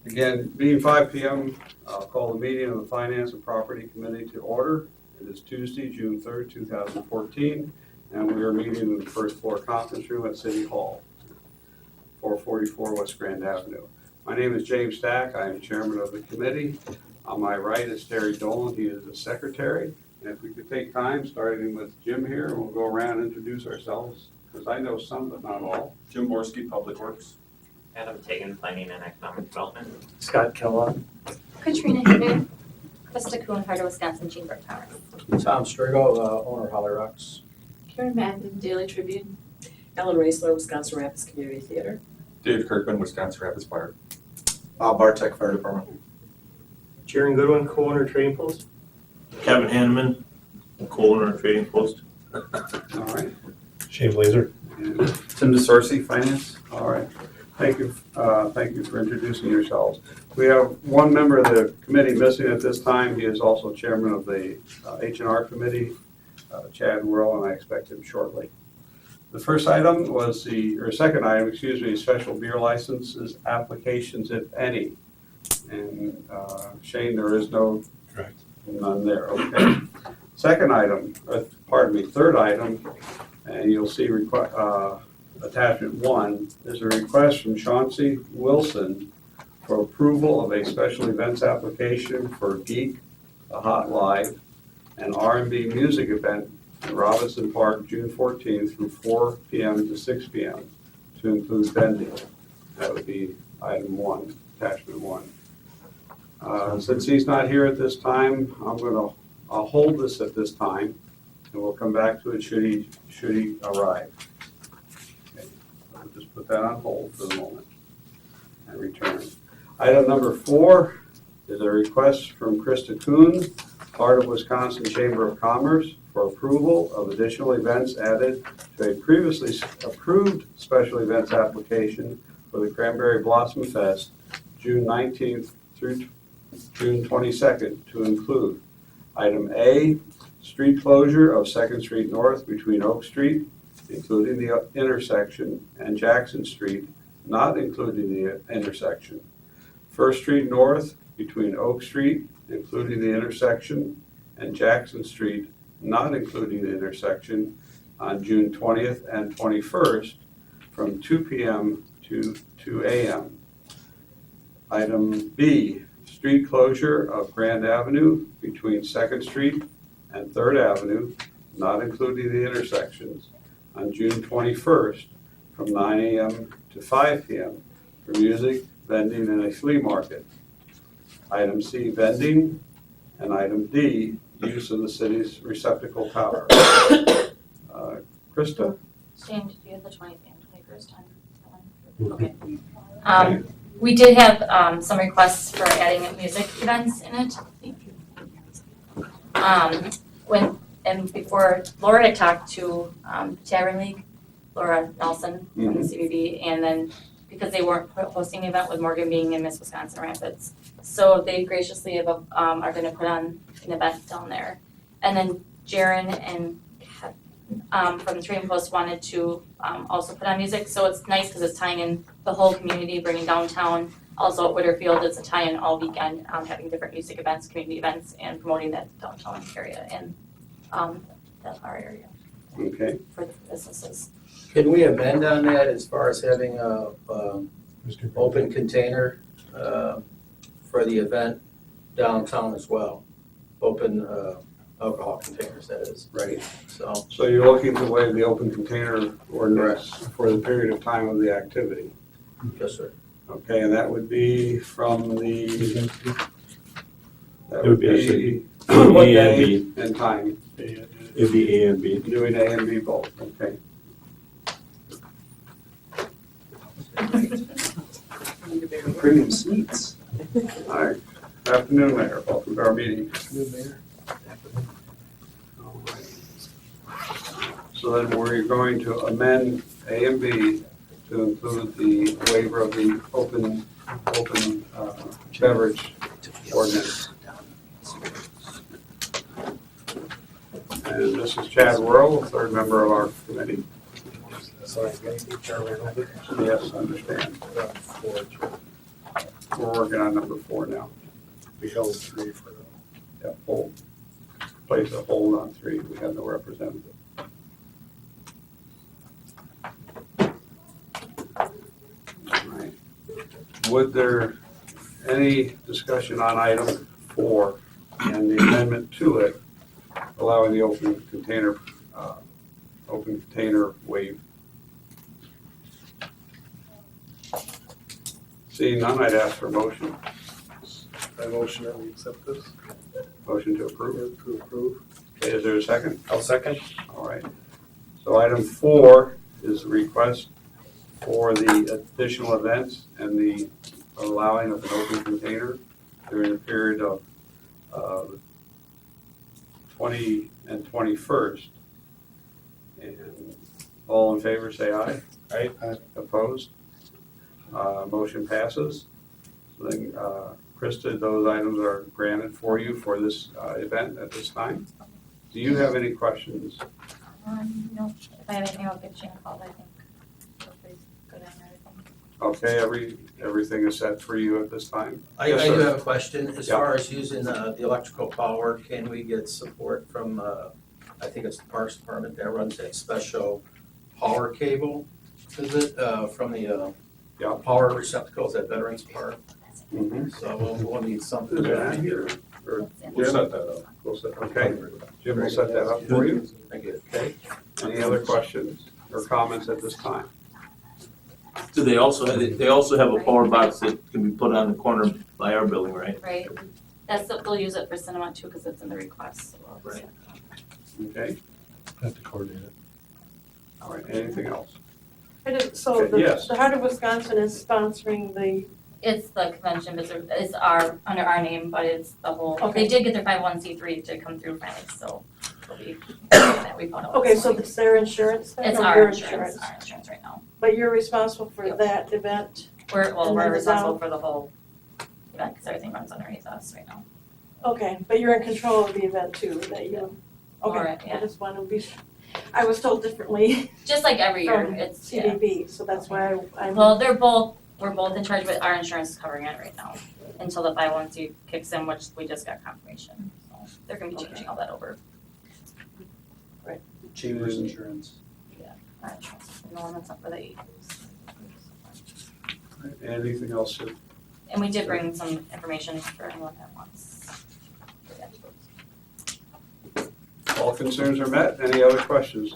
Again, being 5 p.m., I'll call the meeting of the Finance and Property Committee to order. It is Tuesday, June 3rd, 2014, and we are meeting in the first floor conference room at City Hall, 444 West Grand Avenue. My name is James Stack. I am chairman of the committee. On my right is Terry Dolan. He is the secretary. And if we could take time, starting with Jim here, and we'll go around and introduce ourselves, because I know some, but not all. Jim Borski, Public Works. Adam Tagan, Planning and Economic Development. Scott Kellogg. Katrina Hibbert, Krista Kuhn, Heart of Wisconsin Chamber of Commerce. Tom Strigo, owner Holly Rocks. Karen Madden, Daily Tribune. Ellen Raisler, Wisconsin Rapids Community Theater. Dave Kirkman, Wisconsin Rapids Fire. Bartek Fire Department. Jaron Goodwin, co-owner Trading Post. Kevin Hanneman, co-owner of Trading Post. All right. Shane Blazer. And Tim DeSorsi, Finance. All right. Thank you for introducing yourselves. We have one member of the committee missing at this time. He is also chairman of the H&R committee, Chad Whirl, and I expect him shortly. The first item was second item, special beer licenses applications, if any. And Shane, there is none there, okay. Third item, and you'll see attachment 1 is a request from Chauncey Wilson for approval of a special events application for Geek, a Hot Live, and R&B music event in Robinson Park, June 14th from 4 p.m. to 6 p.m. to include vending. That would be item 1, attachment 1. Since he's not here at this time, I'll hold this at this time, and we'll come back to it should he arrive. Okay. I'll just put that on hold for the moment and return. Item number 4 is a request from Krista Kuhn, Heart of Wisconsin Chamber of Commerce, for approval of additional events added to a previously approved special events application for the Cranberry Blossom Fest, June 19th through June 22nd, to include item A, street closure of 2nd Street North between Oak Street, including the intersection, and Jackson Street, not including the intersection. 1st Street North between Oak Street, including the intersection, and Jackson Street, not including the intersection, on June 20th and 21st from 2 p.m. to 2 a.m. Item B, street closure of Grand Avenue between 2nd Street and 3rd Avenue, not including the intersections, on June 21st from 9 a.m. to 5 p.m. for music, vending, and a flea market. Item C, vending, and item D, use of the city's receptacle tower. Krista? Shane, did you have the 20th and 21st time? Okay. We did have some requests for adding music events in it. Before Laura had talked to Tavern League, Laura Nelson from the CBB, and then because they weren't hosting the event with Morgan being in Miss Wisconsin Rapids, so they graciously are going to put on an event down there. And then Jaron and from the Trading Post wanted to also put on music, so it's nice because it's tying in the whole community, bringing downtown. Also at Whitterfield, it's a tie-in all weekend, having different music events, community events, and promoting that downtown area and our area Okay. for the businesses. Can we amend on that as far as having a open container for the event downtown as well? Open alcohol containers, that is. Right. So, So you're looking to waive the open container ordinance for the period of time of the activity. yes, sir. Okay, and that would be from the. That It would be actually what A and day B. and time? It'd be A and B. Doing A and B both, okay. Premium seats. All right. Good afternoon, Mayor. Welcome to our meeting. All right. So then we're going to amend A and B to include the waiver of the open beverage ordinance. And this is Chad Whirl, third member of our committee. Sorry, maybe Charlie over. Yes, I understand. We're working on number 4 now. We held 3 for now. Yeah, hold, place a hold on 3. We have no representative. All right. Would there any discussion on item 4 and the amendment to it, allowing the open container waive? Seeing none, I'd ask for a motion. I motion that we accept this. Motion to approve. Move to approve. Okay, is there a second? I'll second. All right. So item 4 is the request for the additional events and the allowing of an open container during the period of 20 and 21st. And all in favor, say aye. Aye. Aye. Opposed? Motion passes. So then, Krista, those items are granted for you for this event at this time. Do you have any questions? No, if I have anything, I'll give Shane a call, but I think everybody's good on everything. Okay, everything is set for you at this time? I Yes, do sir. have a question. As Yeah. far as using the electrical power, can we get support from, I think it's the Parks Department that runs that special power cable? Is it, from the, Yeah. power receptacles at Veterans Park? Mhm. So we'll need something. Is that here? Or We'll Jim? set that up. We'll set, okay. Jim will set that up for you. Thank you. Okay. Any other questions or comments at this time? Do they also have a power box that can be put on the corner by our building, right? Right, they'll use it for cinema too, because it's in the request, so we'll Right. Okay, Have to coordinate it. all right, anything else? So Okay, yes. the Heart of Wisconsin is sponsoring the, It's the convention, but it's under our name, but it's the whole, Okay. they did get their 501c3 to come through finally, so it'll be, that we found out. okay, this so morning. it's their insurance then? It's or our your insurance right now. But you're responsible for Yep. that event? We're And then the responsible down- for the whole event, because everything runs underneath us right now. Okay, but you're in control of the event too, that you, okay, Alright, yeah. I just want to be, I was told differently Just like every year, from it's, yeah. CDB, so that's why I'm. Well, we're both in charge, but our insurance is covering it right now, until the 501c kicks in, which we just got confirmation, so they're gonna be changing all that over. Chambers Insurance. Our insurance, no one that's up for the 8. Anything else? And we did bring some information for anyone that wants. All concerns are met. Any other questions?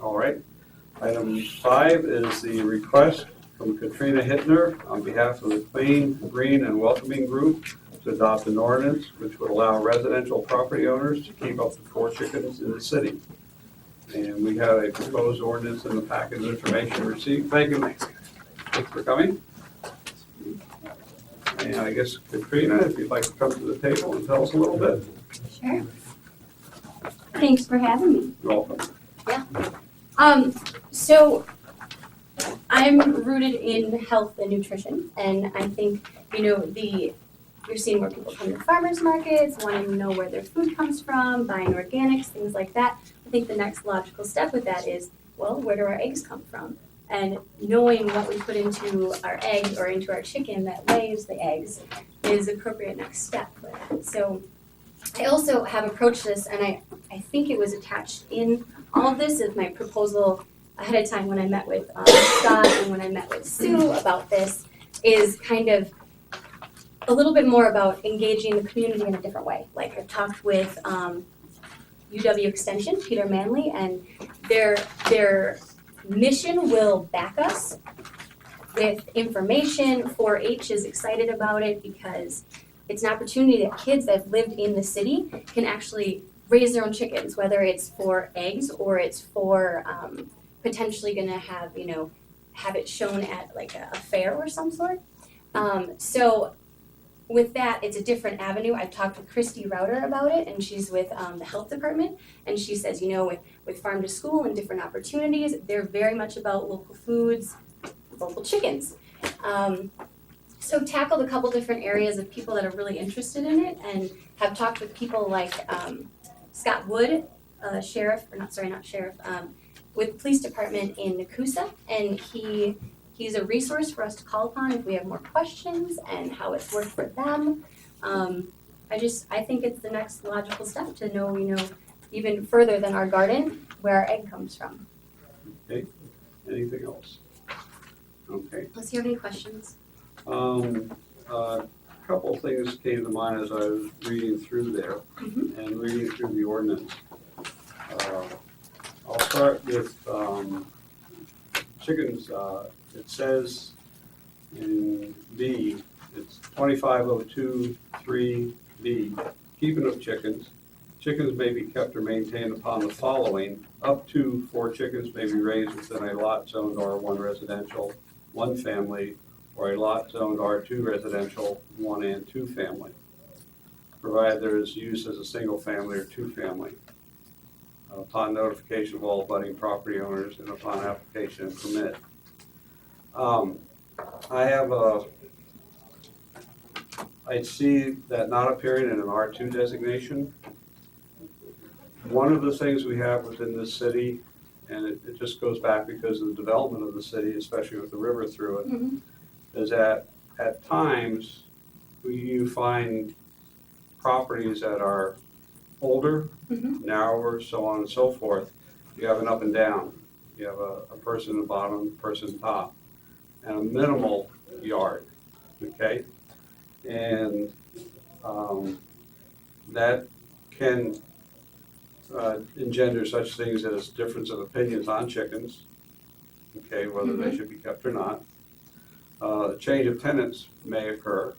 All right. Item 5 is the request from Katrina Hittner on behalf of the Clean, Green, and Welcoming Group to adopt an ordinance which would allow residential property owners to keep up to 4 chickens in the city. And we have a proposed ordinance in the packet of information received. Thank you, Thanks for coming. And I guess Katrina, if you'd like to come to the table and tell us a little bit. Sure. Thanks for having me. You're welcome. So I'm rooted in health and nutrition, and I think, you're seeing more people come to farmers markets, wanting to know where their food comes from, buying organics, things like that. I think the next logical step with that is, well, where do our eggs come from? And knowing what we put into our egg or into our chicken that lays the eggs is the appropriate next step for that. So I also have approached this, and I think it was attached in all of this is my proposal ahead of time when I met with Scott and when I met with Sue about this, is kind of a little bit more about engaging the community in a different way. Like I've talked with UW Extension, Peter Manley, and their mission will back us with information. 4-H is excited about it because it's an opportunity that kids that have lived in the city can actually raise their own chickens, whether it's for eggs or it's for potentially gonna have, have it shown at like a fair or some sort. So with that, it's a different avenue. I've talked with Christy Rauter about it, and she's with the health department, and she says, with farm to school and different opportunities, they're very much about local foods, local chickens. So tackled a couple different areas of people that are really interested in it, and have talked with people like Scott Wood, with police department in Nakusa, and he he's a resource for us to call upon if we have more questions and how it's worked for them. I think it's the next logical step to know, even further than our garden, where our egg comes from. Anything else? Okay. Unless you have any questions. A couple of things came to mind as I was reading through there and reading through the ordinance. I'll start with chickens. It says in B, it's 2502(3)B, keeping of chickens. Chickens may be kept or maintained upon the following: up to 4 chickens may be raised within a lot zoned R1 residential, 1 family, or a lot zoned R2 residential, 1 and 2 family, provided there is use as a single family or 2 family. Upon notification of all abutting property owners and upon application and permit. I see that not appearing in an R2 designation. One of the things we have within this city, and it just goes back because of the development of the city, especially with the river through it, is that at times you find properties that are older, narrower, so on and so forth. You have an up and down. You have a person at the bottom, person top, and a minimal yard, okay? And that can engender such things as difference of opinions on chickens, okay, whether they should be kept or not. Change of tenants may occur,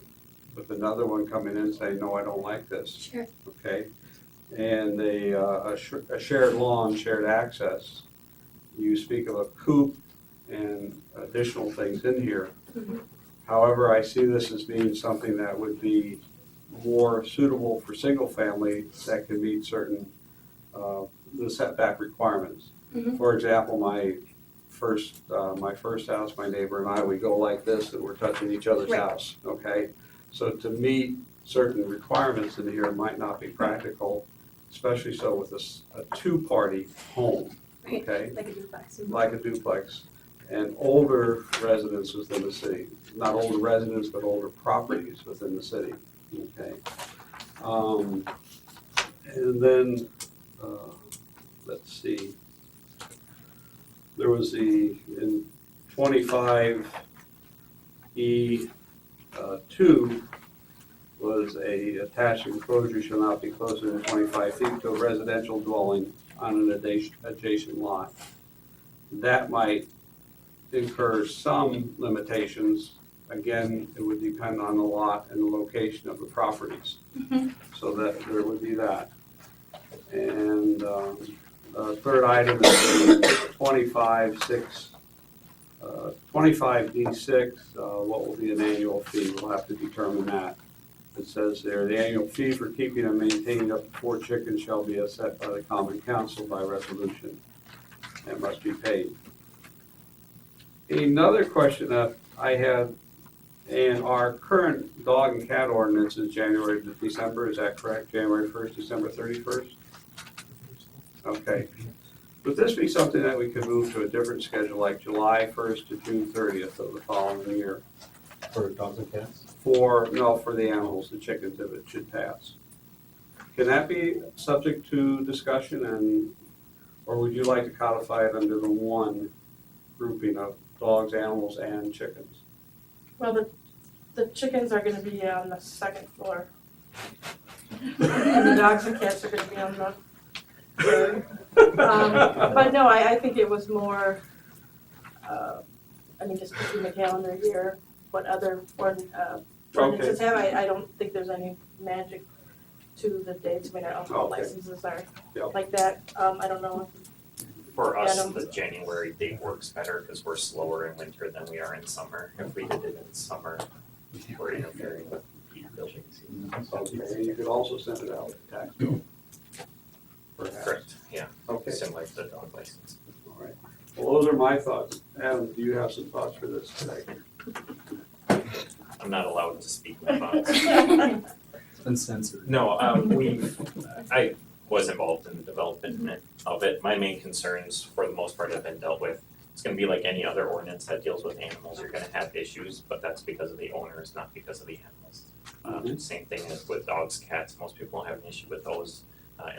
with another one coming in saying, no, I don't like this. Sure. Okay, and a shared lawn, shared access. You speak of a coop and additional things in here. However, I see this as being something that would be more suitable for single family that can meet certain the setback requirements. For example, my first house, my neighbor and I, we go like this and we're touching each other's house, okay? So to meet certain requirements in here might not be practical, especially so with a 2-party home, okay? Like a duplex. Like a duplex. And older residents within the city, not older residents, but older properties within the city, okay? And then, let's see, there was in 25E2 was a attached enclosure shall not be closer than 25 feet to a residential dwelling on an adjacent lot. That might incur some limitations. Again, it would depend on the lot and the location of the properties. So that there would be that. And the third item is 25D6. What will be an annual fee? We'll have to determine that. It says there, the annual fee for keeping and maintaining up to 4 chickens shall be set by the Common Council by resolution and must be paid. Another question that I had, and our current dog and cat ordinance is January to December, is that correct? January 1st, December 31st? Okay. Would this be something that we could move to a different schedule, like July 1st to June 30th of the following year? For dogs and cats? For the animals, the chickens, if it should pass. Can that be subject to discussion, or would you like to codify it under the one grouping of dogs, animals, and chickens? Well, the chickens are gonna be on the 2nd floor. And the dogs and cats are gonna be on the 3rd. But no, I think it was more, just between the calendar year, what other ordinances have. I don't think there's any magic to the dates. I mean, all licenses are like that. I don't know. For us, Adam? the January date works better because we're slower in winter than we are in summer. If we did it in summer, we're interfering with peak building season. Okay, and you could also send it out with tax bill. Perhaps. Correct, yeah, Okay, similar to the dog license. all right. Well, those are my thoughts. Adam, do you have some thoughts for this today? I'm not allowed to speak my thoughts. It's been censored. No, I was involved in the development of it. My main concerns, for the most part, have been dealt with. it's gonna be like any other ordinance that deals with animals, you're gonna have issues, but that's because of the owners, not because of the animals. Same thing as with dogs, cats, most people don't have an issue with those,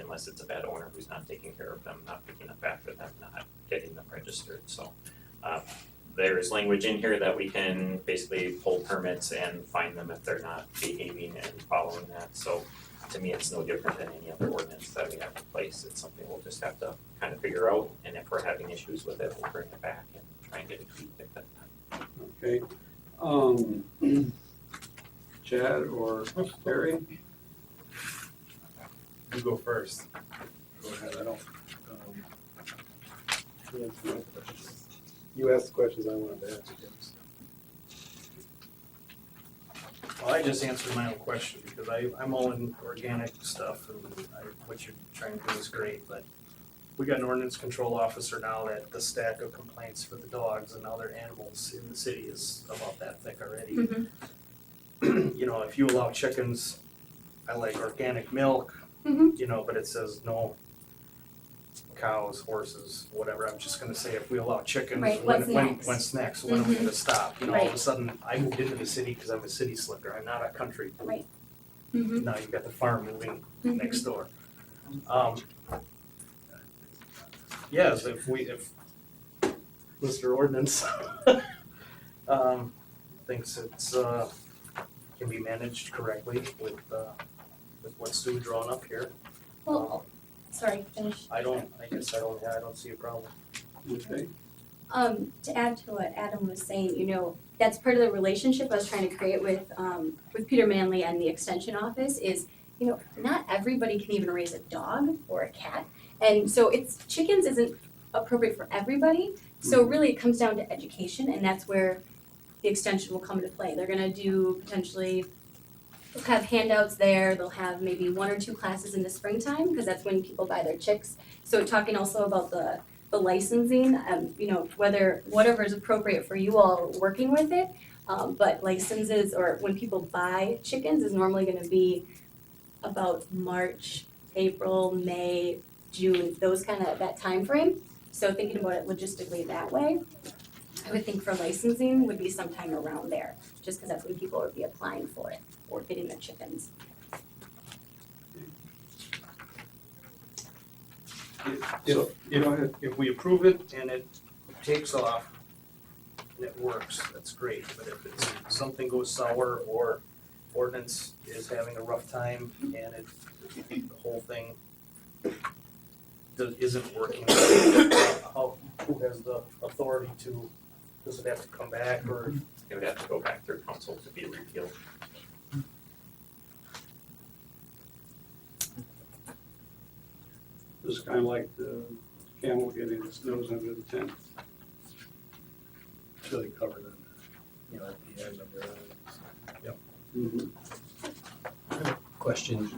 unless it's a bad owner who's not taking care of them, not picking up after them, not getting them registered, so. There's language in here that we can basically pull permits and fine them if they're not behaving and following that, so to me, it's no different than any other ordinance that we have in place, it's something we'll just have to kind of figure out, and if we're having issues with it, we'll bring it back and try and get it tweaked at that time. Okay. Chad or Barry? You go first. Go ahead, I don't, you asked the questions I wanted to ask. Well, I just answered my own question because I'm all in organic stuff and what you're trying to do is great, but we got an ordinance control officer now that the stack of complaints for the dogs and other animals in the city is about that thick already. You know, if you allow chickens, I like organic milk, you know, but it says no cows, horses, whatever. I'm just gonna say if we allow chickens, Right, what's next? when's next? When are we gonna stop? You know, all of a sudden, I moved into the city because I'm a city slicker. I'm not a country. Right. Now you've got the farm moving next door. Yes, if Mr. Ordinance thinks it's can be managed correctly with what Sue drawn up here. Well, sorry, finish. I guess I don't see a problem. Okay. To add to what Adam was saying, you know, that's part of the relationship I was trying to create with Peter Manley and the Extension Office is, you know, not everybody can even raise a dog or a cat. And so chickens isn't appropriate for everybody. So really it comes down to education, and that's where the extension will come into play. They're gonna do potentially, they'll have handouts there, they'll have maybe 1 or 2 classes in the springtime, because that's when people buy their chicks. So talking also about the licensing, you know, whatever is appropriate for you all working with it. But licenses, or when people buy chickens, is normally gonna be about March, April, May, June, that time frame. So thinking about it logistically that way, I would think for licensing would be sometime around there, just because that's when people would be applying for it or getting their chickens. So, go ahead. If we approve it and it takes off and it works, that's great. But if something goes sour or ordinance is having a rough time and the whole thing isn't working, who has the authority to, does it have to come back or? It would have to go back through council to be repealed. This is kind of like the camel getting its nose under the tent. It's really covered in, you know, at the end of your. Question.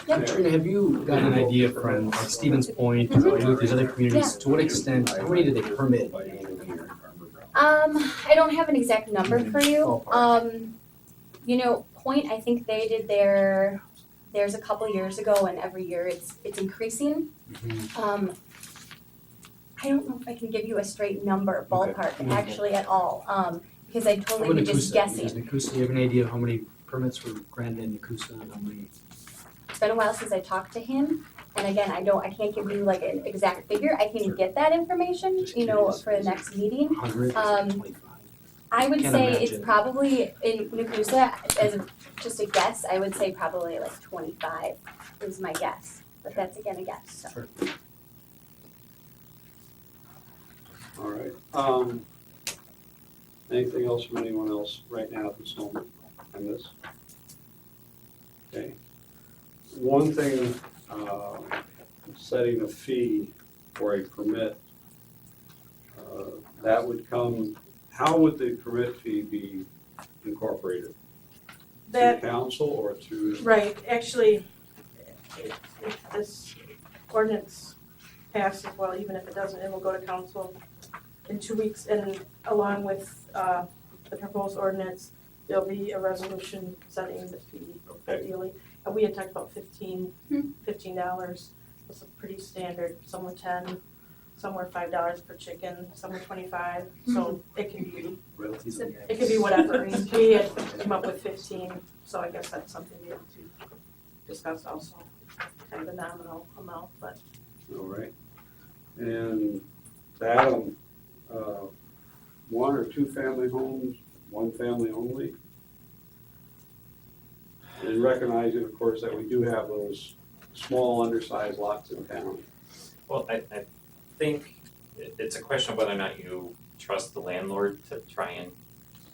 Yep. Trina, have you got an idea from like Stevens Point or any of these other communities, to what extent, how many do they permit annually here? I don't have an exact number for you. You know, Point, I think they did theirs a couple years ago, and every year it's increasing. I don't know if I can give you a straight number ballpark actually at all, because I'd How totally about be just Nakusa? guessing. Does Nakusa, do you have an idea of how many permits were granted in Nakusa and how many? It's been a while since I talked to him, and again, I can't give you like an exact figure. I can get that information, Just you know, curious. for the next meeting. 100, 25? I would Can't say it's imagine. probably in Nakusa, just a guess, I would say probably like 25 is my guess, but that's again a guess, so. Sure. All right. Anything else from anyone else right now at this moment on this? Okay. One thing, setting a fee for a permit, that would come, how would the permit fee be incorporated? That, Through council or through? right, actually, if this ordinance passes, well, even if it doesn't, it will go to council in 2 weeks, and along with the proposed ordinance, there'll be a resolution setting the fee ideally. And we had talked about $15. It's pretty standard, some were 10, somewhere $5 per chicken, somewhere 25, so it can be, Royalties on the it can be whatever. We had come up with 15, so I guess that's something we have to discuss also, kind of a nominal amount, but All right. And Adam, one or two family homes, one family only? And recognizing, of course, that we do have those small undersized lots in town. Well, I think it's a question of whether or not you trust the landlord to try and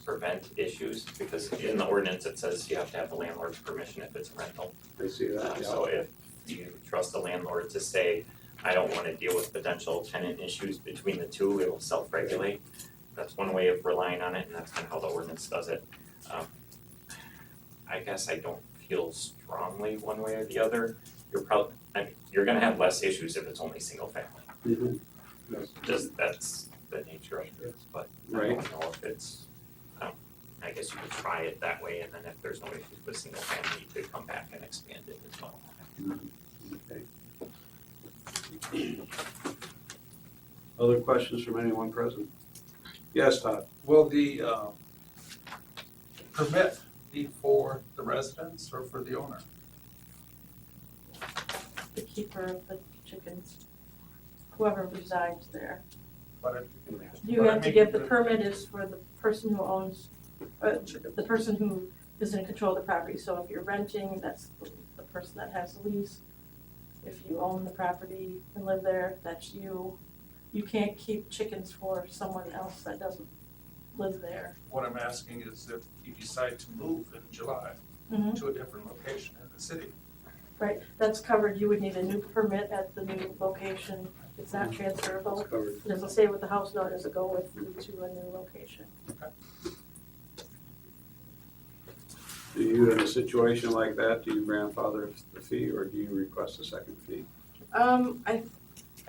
prevent issues, because in the ordinance it says you have to have the landlord's permission if it's a rental. I see that, yeah. So if you trust the landlord to say, I don't wanna deal with potential tenant issues between the two, it'll self-regulate. That's one way of relying on it, and that's kind of how the ordinance does it. I guess I don't feel strongly one way or the other. You're gonna have less issues if it's only single family. Mhm. Just, that's the nature of it, but I Right. don't know if it's, I guess you could try it that way, and then if there's no issues with single family, you could come back and expand it as well. Okay. Other questions from anyone present? Yes, Todd? Will the permit be for the residents or for the owner? the keeper of the chickens, whoever resides there. But You have to give, the permit is for the person who owns, the person who is in control of the property. So if you're renting, that's the person that has the lease. If you own the property and live there, that's you. You can't keep chickens for someone else that doesn't live there. what I'm asking is if you decide to move in July Mhm. to a different location in the city, Right, that's covered. You would need a new permit at the new location. It's not transferable. It's covered. It doesn't say with the house, nor does it go with you to a new location. Do you, in a situation like that, do you grandfather the fee or do you request a second fee?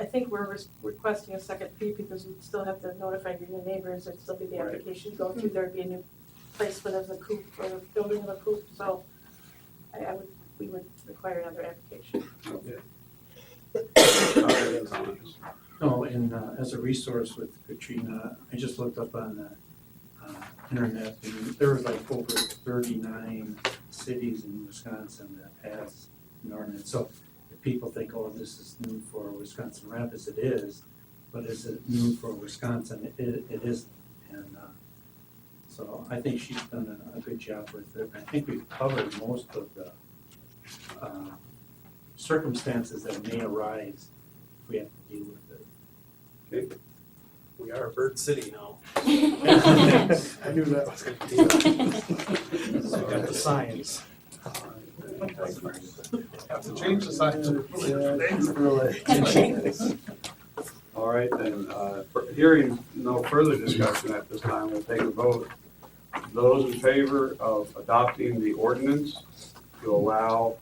I think we're requesting a second fee because we'd still have to notify your new neighbors, there'd still be the Right. application to go through, there'd be a new placement of the coop or the building of a coop, so we would require another application. Okay. No, and as a resource with Katrina, I just looked up on the internet, and there was like over 39 cities in Wisconsin that passed an ordinance. So if people think, oh, this is new for Wisconsin Rapids, it is, but is it new for Wisconsin? It isn't. And so I think she's done a good job with it. I think we've covered most of the circumstances that may arise if we have to deal with it. We are a bird city now. I knew that was gonna be. So we got the signs. have to change the sign to All right, then, hearing no further discussion at this time, we'll take a vote. Those in favor of adopting the ordinance to allow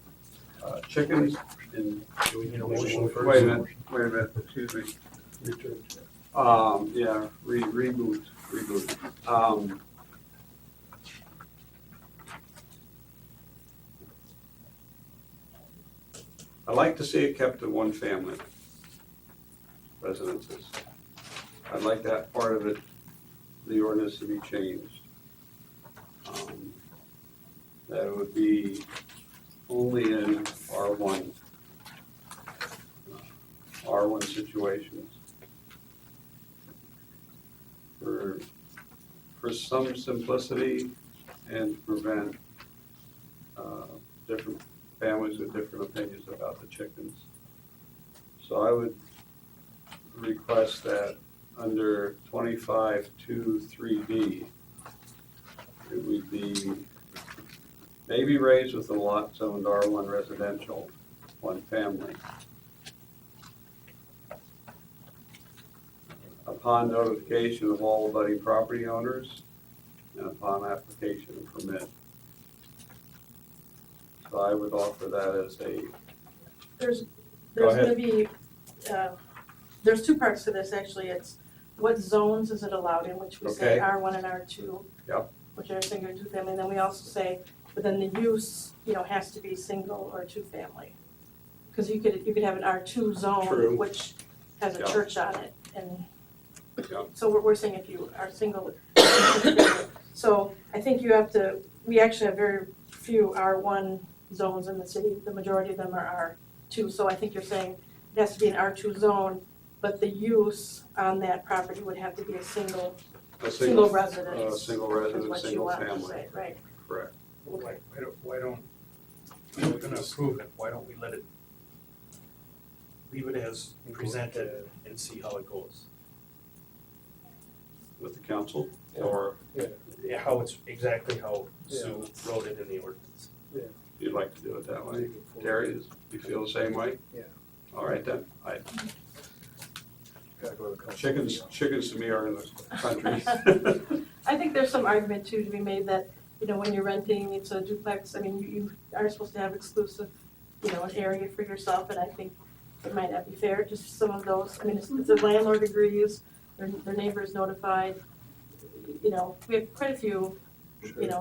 chickens in. Do we need a motion first? Wait a minute, excuse me. Yeah, reboot. I'd like to see it kept to one family residences. I'd like that part of it, the ordinance to be changed. That it would be only in R1 situations. For some simplicity and to prevent different families with different opinions about the chickens. So I would request that under 25(2)(3)(b), it would be maybe raised with the lot zoned R1 residential, one family. Upon notification of all abutting property owners and upon application and permit. So I would offer that as a, There's Go ahead. gonna be, there's two parts to this, actually. It's what zones is it allowed in, which we say Okay. R1 and R2. Yep. Which are single or two family, and then we also say, but then the use, has to be single or two family. Because you could have an R2 zone, True. which has a Yeah. church on it, and Yeah. so we're saying if you are single. So I think we actually have very few R1 zones in the city, the majority of them are R2, so I think you're saying it has to be an R2 zone, but the use on that property would have to be a single residence. Single Is residence, what you single want to family, say, right? correct. Why don't, if we're gonna approve it, why don't we leave it as presented and see how it goes? With the council, or Yeah, how it's, exactly how Sue wrote it in the ordinance. you'd like to do it that way? Terry, you feel the same way? Yeah. All right then, chickens to me are in the country. I think there's some argument too to be made that, when you're renting, it's a duplex, I mean, you are supposed to have exclusive, an area for yourself, and I think it might not be fair, just some of those, I mean, if the landlord agrees, their neighbor is notified, we have quite a few,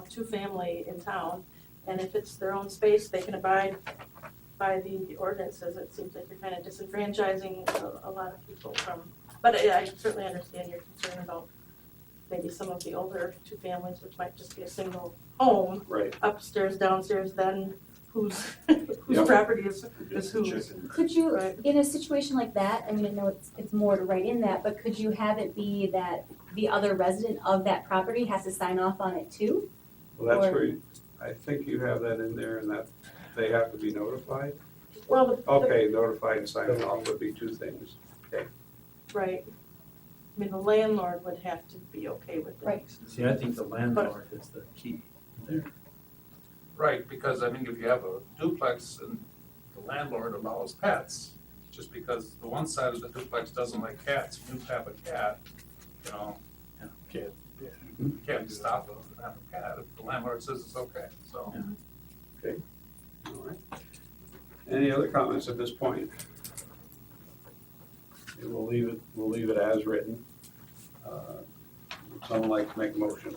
two-family in town, and if it's their own space, they can abide by the ordinances. It seems like you're kind of disenfranchising a lot of people from, but I certainly understand your concern about maybe some of the older two families, which might just be a single home, Right. upstairs, downstairs, then whose Yep. property is whose. Could you, Right. in a situation like that, I mean, I know it's more to write in that, but could you have it be that the other resident of that property has to sign off on it too? Well, that's Or- where, I think you have that in there and that they have to be notified. Well, Okay, notified and signing off would be two things. right. I mean, the landlord would have to be okay with it. Right. See, I think the landlord is the key there. Right, because I mean, if you have a duplex and the landlord allows pets, just because the one side of the duplex doesn't like cats, you have a cat, you can't stop them from having a cat if the landlord says it's okay, so. All right. Any other comments at this point? Okay, we'll leave it as written. Would someone like to make a motion?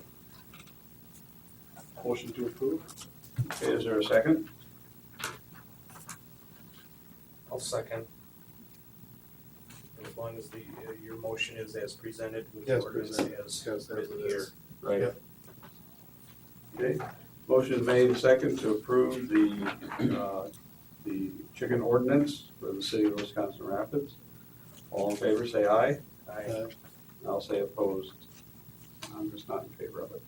Motion to approve? Okay, is there a second? I'll second. As long as your motion is as presented with the Yes, ordinance presented. as Yes, as written it here. is. Right. Yep. Okay, motion made and second to approve the chicken ordinance for the city of Wisconsin Rapids. All in favor, say aye. Aye. I'll say opposed. I'm just not in favor of it.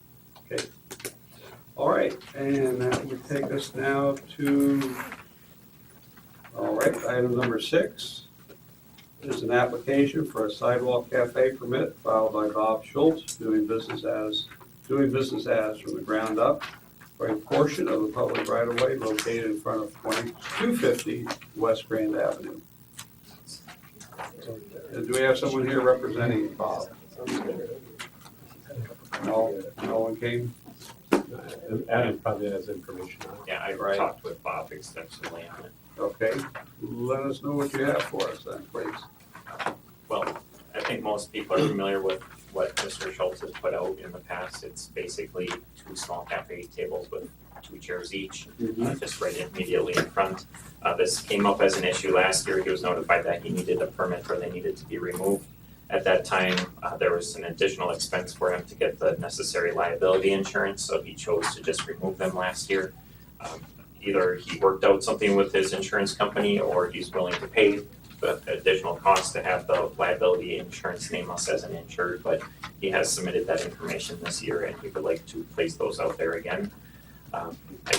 Okay. All right, and that would take us now to, all right, item number 6 is an application for a sidewalk cafe permit filed by Bob Schultz, doing business as from the ground up for a portion of the public right-of-way located in front of 2250 West Grand Avenue. Do we have someone here representing Bob? No one came? Adam probably has information on it. Yeah, I Right. talked with Bob extensively on it. Okay, let us know what you have for us then, please. Well, I think most people are familiar with what Mr. Schultz has put out in the past. It's basically 2 small cafe tables with 2 chairs each, just right immediately in front. This came up as an issue last year. He was notified that he needed a permit or they needed to be removed. At that time, there was an additional expense for him to get the necessary liability insurance, so he chose to just remove them last year. Either he worked out something with his insurance company or he's willing to pay the additional cost to have the liability insurance name us as an insured, but he has submitted that information this year and he would like to place those out there again. I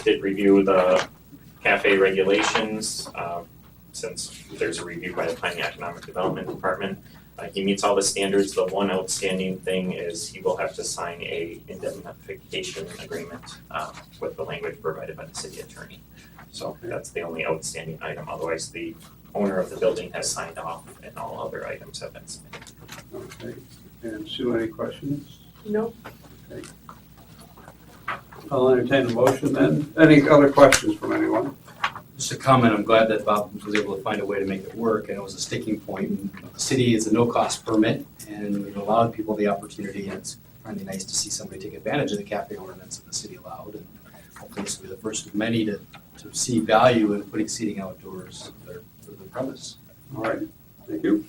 did review the cafe regulations, since there's a review by the Planning Economic Development Department. He meets all the standards. The one outstanding thing is he will have to sign a indemnification agreement with the language provided by the city attorney. So that's the only outstanding item. Otherwise, the owner of the building has signed off and all other items have been submitted. Okay, and Sue, any questions? Nope. Okay. I'll entertain a motion then. Any other questions from anyone? Just a comment, I'm glad that Bob was able to find a way to make it work, and it was a sticking point. And the city is a no-cost permit, and it allowed people the opportunity, and it's finally nice to see somebody take advantage of the cafe ordinance that the city allowed. And hopefully this will be the first of many to see value in putting seating outdoors for the premise. All right, thank you.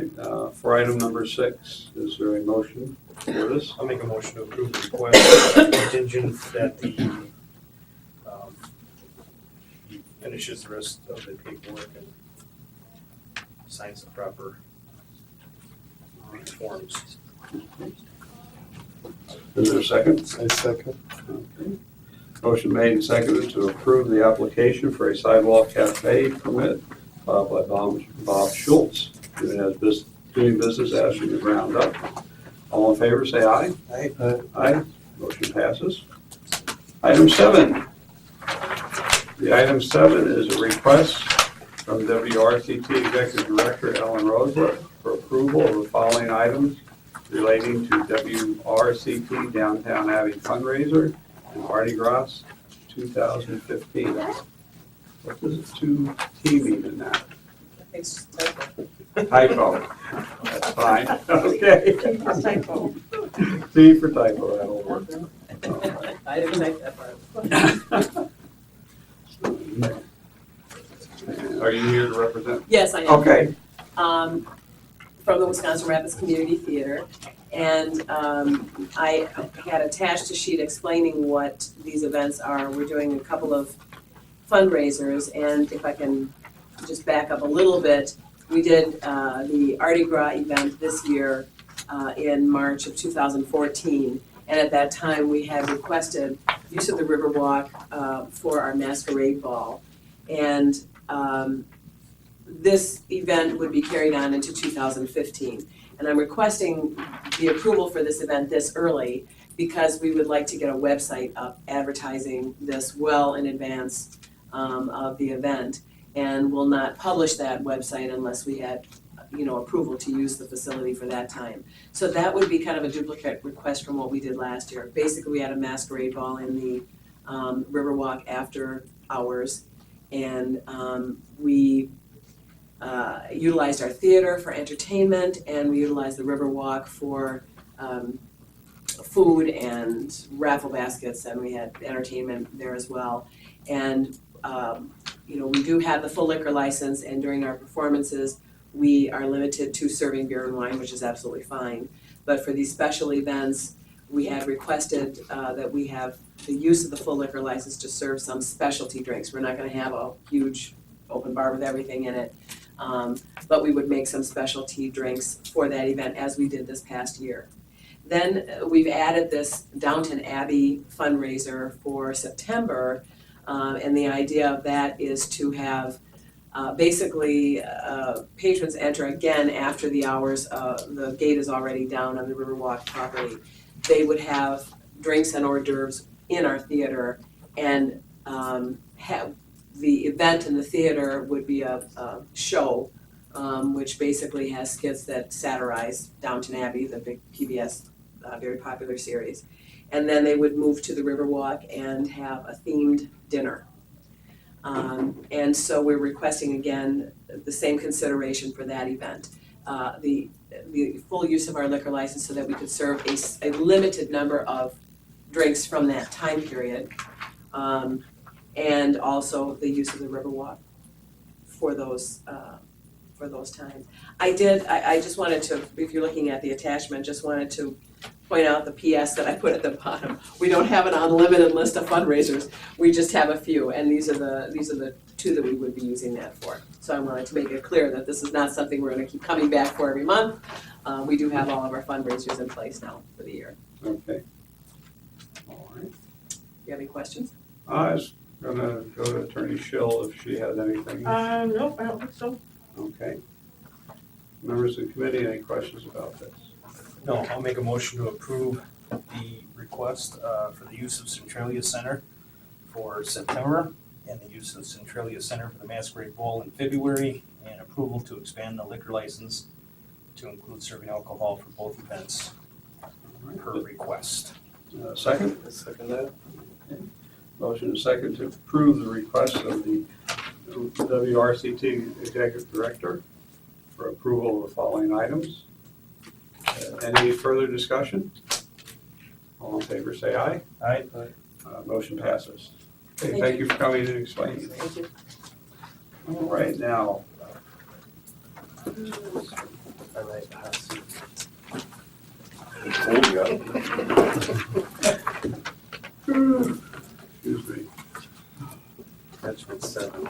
right, for item number 6, is there a motion for this? I'll make a motion to approve the request contingent that the, he finishes the rest of the paperwork and signs the proper forms. Is there a second? I second. Okay. Motion made and seconded to approve the application for a sidewalk cafe permit filed by Bob Schultz, doing business as from the ground up. All in favor, say aye. Aye. Aye. Motion passes. Item 7. The item 7 is a request from WRCT Executive Director Ellen Rosler for approval of the following items relating to WRCT Downtown Abbey fundraiser and Mardi Gras 2015. What does 2T mean in that? It's just typo. Typo. That's fine. Okay. Typo. T for typo, that'll work. All right. I didn't type that part. Are you here to represent? Yes, I am. Okay. From the Wisconsin Rapids Community Theater. And I had attached a sheet explaining what these events are. We're doing a couple of fundraisers, and if I can just back up a little bit, we did the Mardi Gras event this year in March of 2014. And at that time, we had requested use of the Riverwalk for our masquerade ball. And this event would be carried on into 2015. And I'm requesting the approval for this event this early because we would like to get a website up advertising this well in advance of the event. And will not publish that website unless we had, approval to use the facility for that time. So that would be kind of a duplicate request from what we did last year. Basically, we had a masquerade ball in the Riverwalk after hours. And we utilized our theater for entertainment, and we utilized the Riverwalk for food and raffle baskets, and we had entertainment there as well. And we do have the full liquor license, and during our performances, we are limited to serving beer and wine, which is absolutely fine. But for these special events, we had requested that we have the use of the full liquor license to serve some specialty drinks. We're not gonna have a huge open bar with everything in it, but we would make some specialty drinks for that event, as we did this past year. Then we've added this Downton Abbey fundraiser for September, and the idea of that is to have basically patrons enter again after the hours, the gate is already down on the Riverwalk property. They would have drinks and hors d'oeuvres in our theater, and have the event in the theater would be a show, which basically has skits that satirize Downton Abbey, the big PBS very popular series. And then they would move to the Riverwalk and have a themed dinner. And so we're requesting again the same consideration for that event. The full use of our liquor license so that we could serve a limited number of drinks from that time period. And also the use of the Riverwalk for those times. I just wanted to, if you're looking at the attachment, just wanted to point out the PS that I put at the bottom. We don't have an unlimited list of fundraisers. We just have a few, and these are the two that we would be using that for. So I wanted to make it clear that this is not something we're gonna keep coming back for every month. We do have all of our fundraisers in place now for the year. Okay. All right. You have any questions? I was gonna go to Attorney Schill if she has anything. Nope, I don't think so. Okay. Members of the committee, any questions about this? No, I'll make a motion to approve the request for the use of Centralia Center for September, and the use of Centralia Center for the Masquerade Ball in February, and approval to expand the liquor license to include serving alcohol for both events per request. Second? Second that. Okay. Motion and second to approve the request of the WRCT Executive Director for approval of the following items. Any further discussion? All in favor, say aye. Aye. Motion passes. Okay, thank you for coming and explaining. Thank you. All right, now, I like the hot seat. Excuse me. That's what's 7.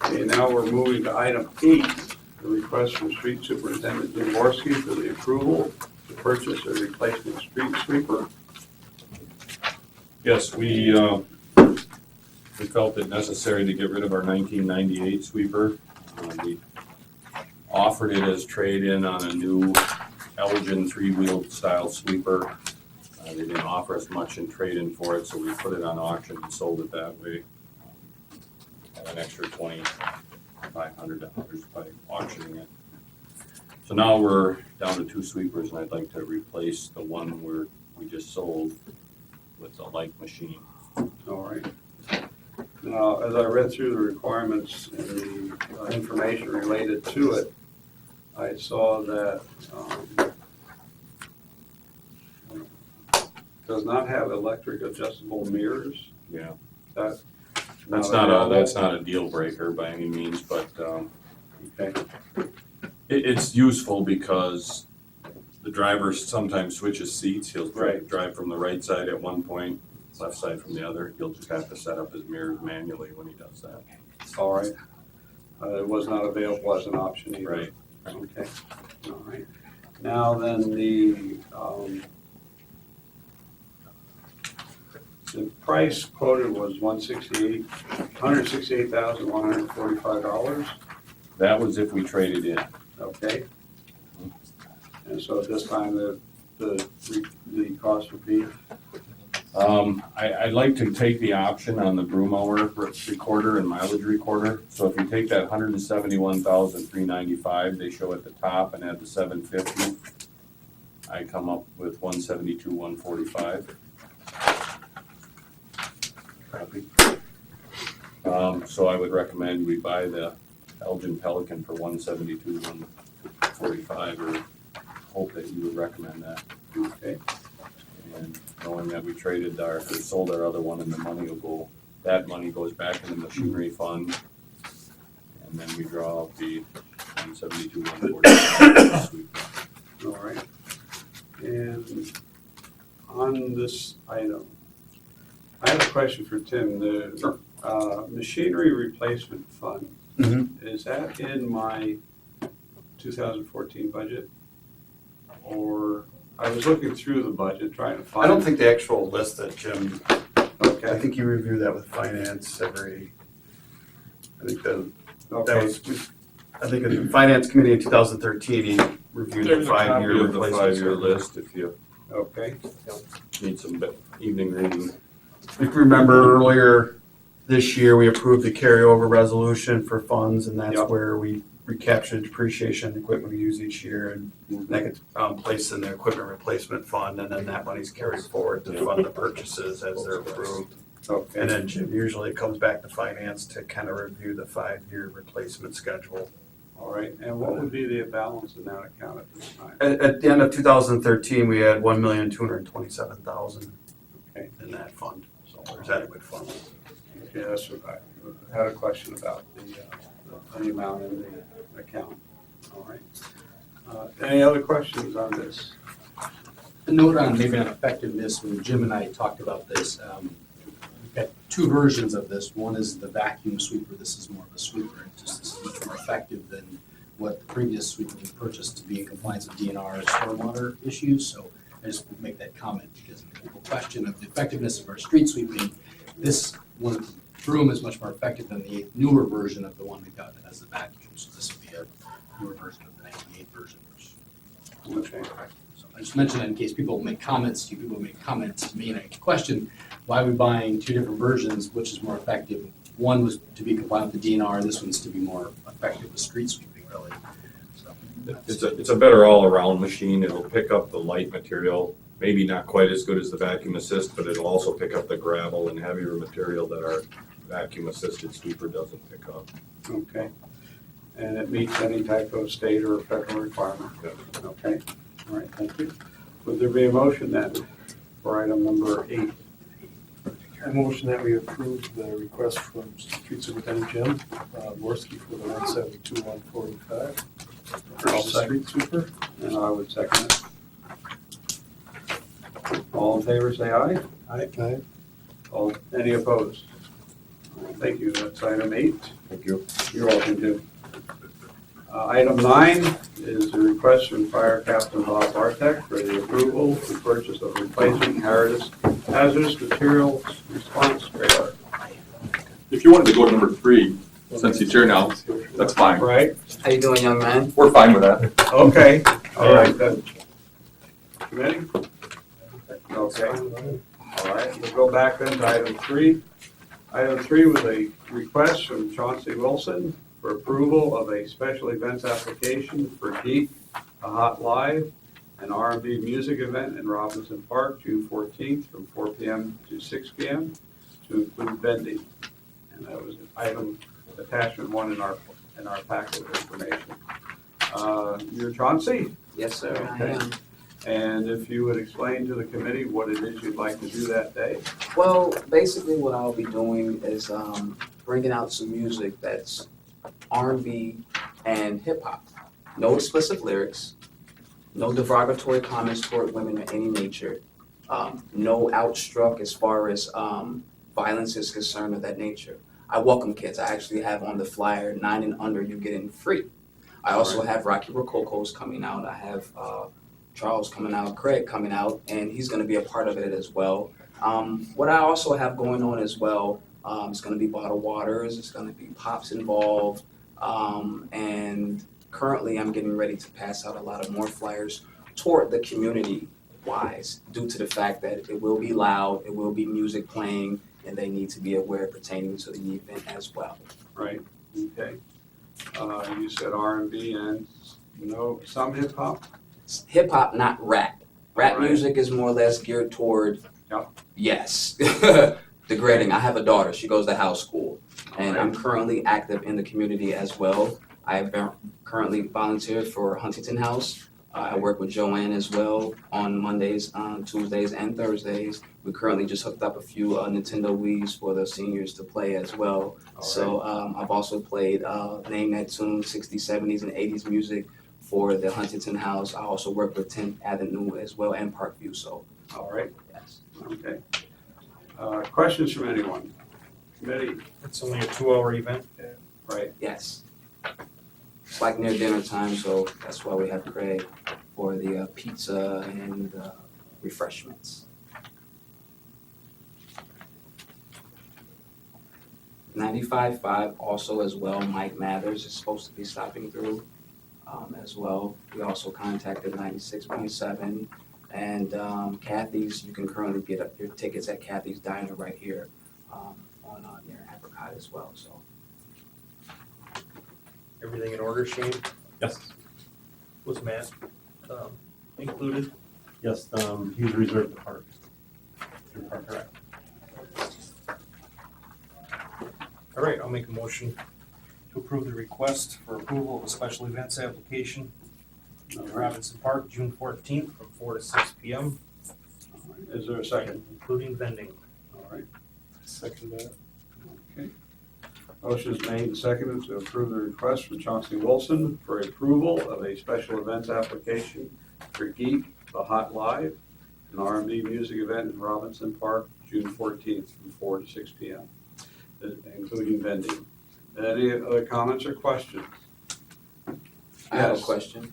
Okay, now we're moving to item 8, the request from Street Superintendent Jaworski for the approval to purchase a replacement street sweeper. Yes, we felt it necessary to get rid of our 1998 sweeper. We offered it as trade-in on a new Elgin three-wheel style sweeper. They didn't offer us much in trade-in for it, so we put it on auction and sold it that way. Got an extra $2,500 by auctioning it. So now we're down to 2 sweepers, and I'd like to replace the one we just sold with a like machine. All right. Now, as I read through the requirements and the information related to it, I saw that does not have electric adjustable mirrors. Yeah. That's That's not a deal breaker by any means, but Okay. it's useful because the driver sometimes switches seats. He'll Right. drive from the right side at one point, left side from the other. He'll just have to set up his mirrors manually when he does that. All right. It was not available as an option either. Right. Okay, all right. Now then, the price quoted was $168,145, That was if we traded in. okay? And so at this time, the cost would be, I'd like to take the option on the broom hour recorder and mileage recorder. So if you take that $171,395 they show at the top and add the $750, I come up with $172,145. Copy. So I would recommend we buy the Elgin Pelican for $172,145, or hope that you would recommend that. okay, And knowing that we traded or sold our other one, and the money will go, that money goes back in the machinery fund. And then we draw out the 172, 140. all right. And on this item, I have a question for Tim. The machinery replacement fund, is that in my 2014 budget? Or, I was looking through the budget, trying to find. I don't think the actual list that Jim, I Okay, think you review that with finance every, I think that okay, was, I think in the finance committee in 2013, he reviewed the There's a copy 5-year of the replacement. 5-year list if you okay, need some evening reading. If you remember earlier this year, we approved the carryover resolution for funds, and that's Yep. where we recaptured depreciation on the equipment we use each year, and that gets placed in the equipment replacement fund, and then that money's carried forward to fund the purchases as they're approved. okay. And then Jim usually comes back to finance to kind of review the 5-year replacement schedule. All right, and what would be the balance in that account at this time? At the end of 2013, we had $1,227,000 Okay. in that fund, so there's adequate funds. Okay, that's what I had a question about the amount in the account. All right. Any other questions on this? A note on maybe on effectiveness, when Jim and I talked about this, we've got 2 versions of this. One is the vacuum sweeper. This is more of a sweeper. It's just this is much more effective than what the previous sweeper we purchased to be in compliance with DNR and stormwater issues. So I just would make that comment because people question of the effectiveness of our street sweeping. This one, broom, is much more effective than the newer version of the one we got as a vacuum. So this would be a newer version of the 98 version. Okay. So I just mentioned that in case people make comments to me, and I question why are we buying 2 different versions, which is more effective? One was to be compliant with the DNR, this one's to be more effective with street sweeping, really. So It's a better all-around machine. It'll pick up the light material, maybe not quite as good as the vacuum assist, but it'll also pick up the gravel and heavier material that our vacuum assisted sweeper doesn't pick up. Okay. And it meets any type of state or federal requirement? Okay. All right, thank you. Would there be a motion then for item number 8? I motion that we approve the request from Street Superintendent Jim Morski for the 172-145. I'll Purchase second. street sweeper. And I would second it. All in favor, say aye. Aye. All, any opposed? Thank you, that's item 8. Thank you. You're welcome, Jim. Item 9 is a request from Fire Captain Bob Bartek for the approval for purchase of replacement hazardous materials response trailer. If you wanted to go to number 3, since he's here now, that's fine. Right? How you doing, young man? We're fine with that. Okay, all right then. Committee? Okay, all right, we'll go back then to item 3. Item 3 was a request from Chauncey Wilson for approval of a special events application for Geek, a Hot Live, an R&B music event in Robinson Park, June 14th, from 4 p.m. to 6 p.m. to include vending. And that was item attachment 1 in our packet of information. You're Chauncey? Yes, sir, I Okay. am. And if you would explain to the committee what it is you'd like to do that day? Well, basically what I'll be doing is bringing out some music that's R&B and hip hop. No explicit lyrics, no derogatory comments toward women of any nature, no outstruck as far as violence is concerned of that nature. I welcome kids. I actually have on the flyer 9 and under, you get in free. I also have Rocky Rococo's coming out. I have Charles coming out, Craig coming out, and he's going to be a part of it as well. What I also have going on as well, it's going to be bottled waters, it's going to be pops involved, and currently I'm getting ready to pass out a lot of more flyers toward the community wise, due to the fact that it will be loud, it will be music playing, and they need to be aware pertaining to the event as well. Right, okay. You said R&B and, some hip hop? Hip hop, not rap. Rap Right. music is more or less geared toward, Yep. yes, degrading. I have a daughter, she goes to house school, and I'm currently active in the community as well. I have been currently volunteered for Huntington House. I work with Joanne as well on Mondays, Tuesdays, and Thursdays. We currently just hooked up a few Nintendo Wiis for the seniors to play as well. So I've also played Name That Tune, 60s, 70s, and 80s music for the Huntington House. I also work with 10th Avenue as well and Parkview, so. All right, Yes. okay. Questions from anyone? Committee, It's only a 2-hour event. right? Yes. It's like near dinner time, so that's why we have Craig for the pizza and refreshments. 95.5 also as well, Mike Mathers is supposed to be stopping through as well. We also contacted 96.7 and Kathy's, you can currently get your tickets at Kathy's Diner right here on near Apricot as well, so. Everything in order, Shane? Yes. Was Matt included? Yes, he's reserved the park. Through Park Rec. All right, I'll make a motion to approve the request for approval of a special events application in Robinson Park, June 14th, from 4 to 6 p.m., Is there a second? including vending. All right, Second that. okay. Motion is made and seconded to approve the request from Chauncey Wilson for approval of a special events application for Geek, the Hot Live, an R&B music event in Robinson Park, June 14th, from 4 to 6 p.m., including vending. Any other comments or questions? I have a Yes. question.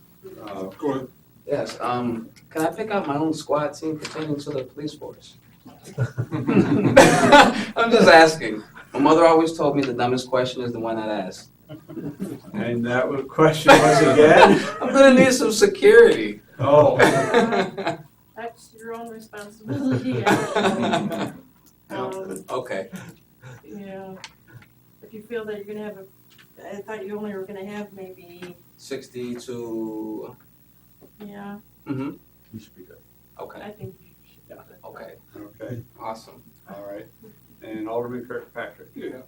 Go ahead. Yes, can I pick out my own squad team pertaining to the police force? I'm just asking. My mother always told me the dumbest question is the one that asks. And that was question was again? I'm gonna need some security. Oh. That's your own responsibility, actually. Okay. Yeah. If you feel that you're gonna have I thought you only were gonna have maybe, 60 to, yeah, mm-hmm, You should be good. okay, I think you should. okay, Okay, awesome. all right. And Alderman Kirkpatrick. Yeah,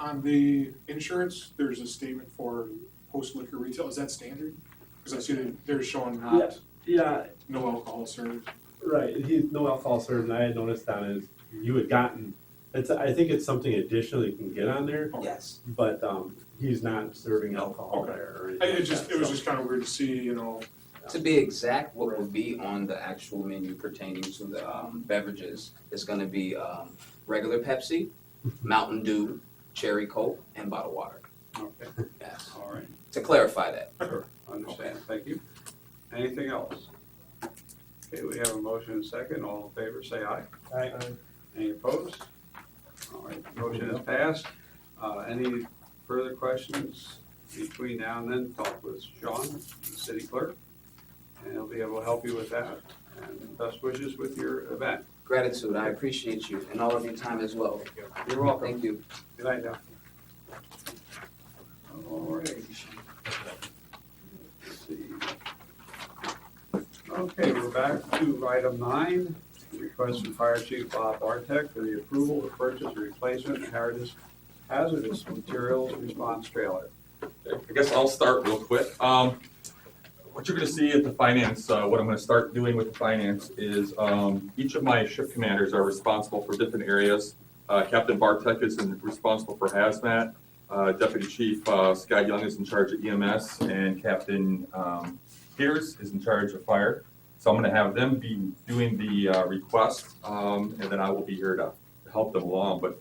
on the insurance, there's a statement for post liquor retail, is that standard? Because I see that they're showing not, Yeah, no alcohol served. right, he's no alcohol served, and I had noticed on his you had gotten, I think it's something additional you can get on there, Yes. but, he's not serving alcohol Okay. there or anything like that, It was so. just kind of weird to see, you know, To be exact, what will be on the actual menu pertaining to the beverages is gonna be regular Pepsi, Mountain Dew, Cherry Coke, and bottled water. Okay, Yes, all right, to clarify that. sure, understand, thank you. Anything else? Okay, we have a motion and a second, all in favor, say aye. Aye. Any opposed? All right, motion is passed. Any further questions between now and then, talk with Sean, the city clerk, and he'll be able to help you with that. And best wishes with your event. Gratitude, I appreciate you and all of your time as well. You're welcome. Thank you. Good night now. All right. Let's see. Okay, we're back to item 9, request from Fire Chief Bob Bartek for the approval to purchase a replacement hazardous materials response trailer. I guess I'll start real quick. What you're gonna see at the finance, what I'm gonna start doing with the finance is, each of my shift commanders are responsible for different areas. Captain Bartek is responsible for hazmat, Deputy Chief Scott Young is in charge of EMS, and Captain Peters is in charge of fire. So I'm gonna have them be doing the request, and then I will be here to help them along. But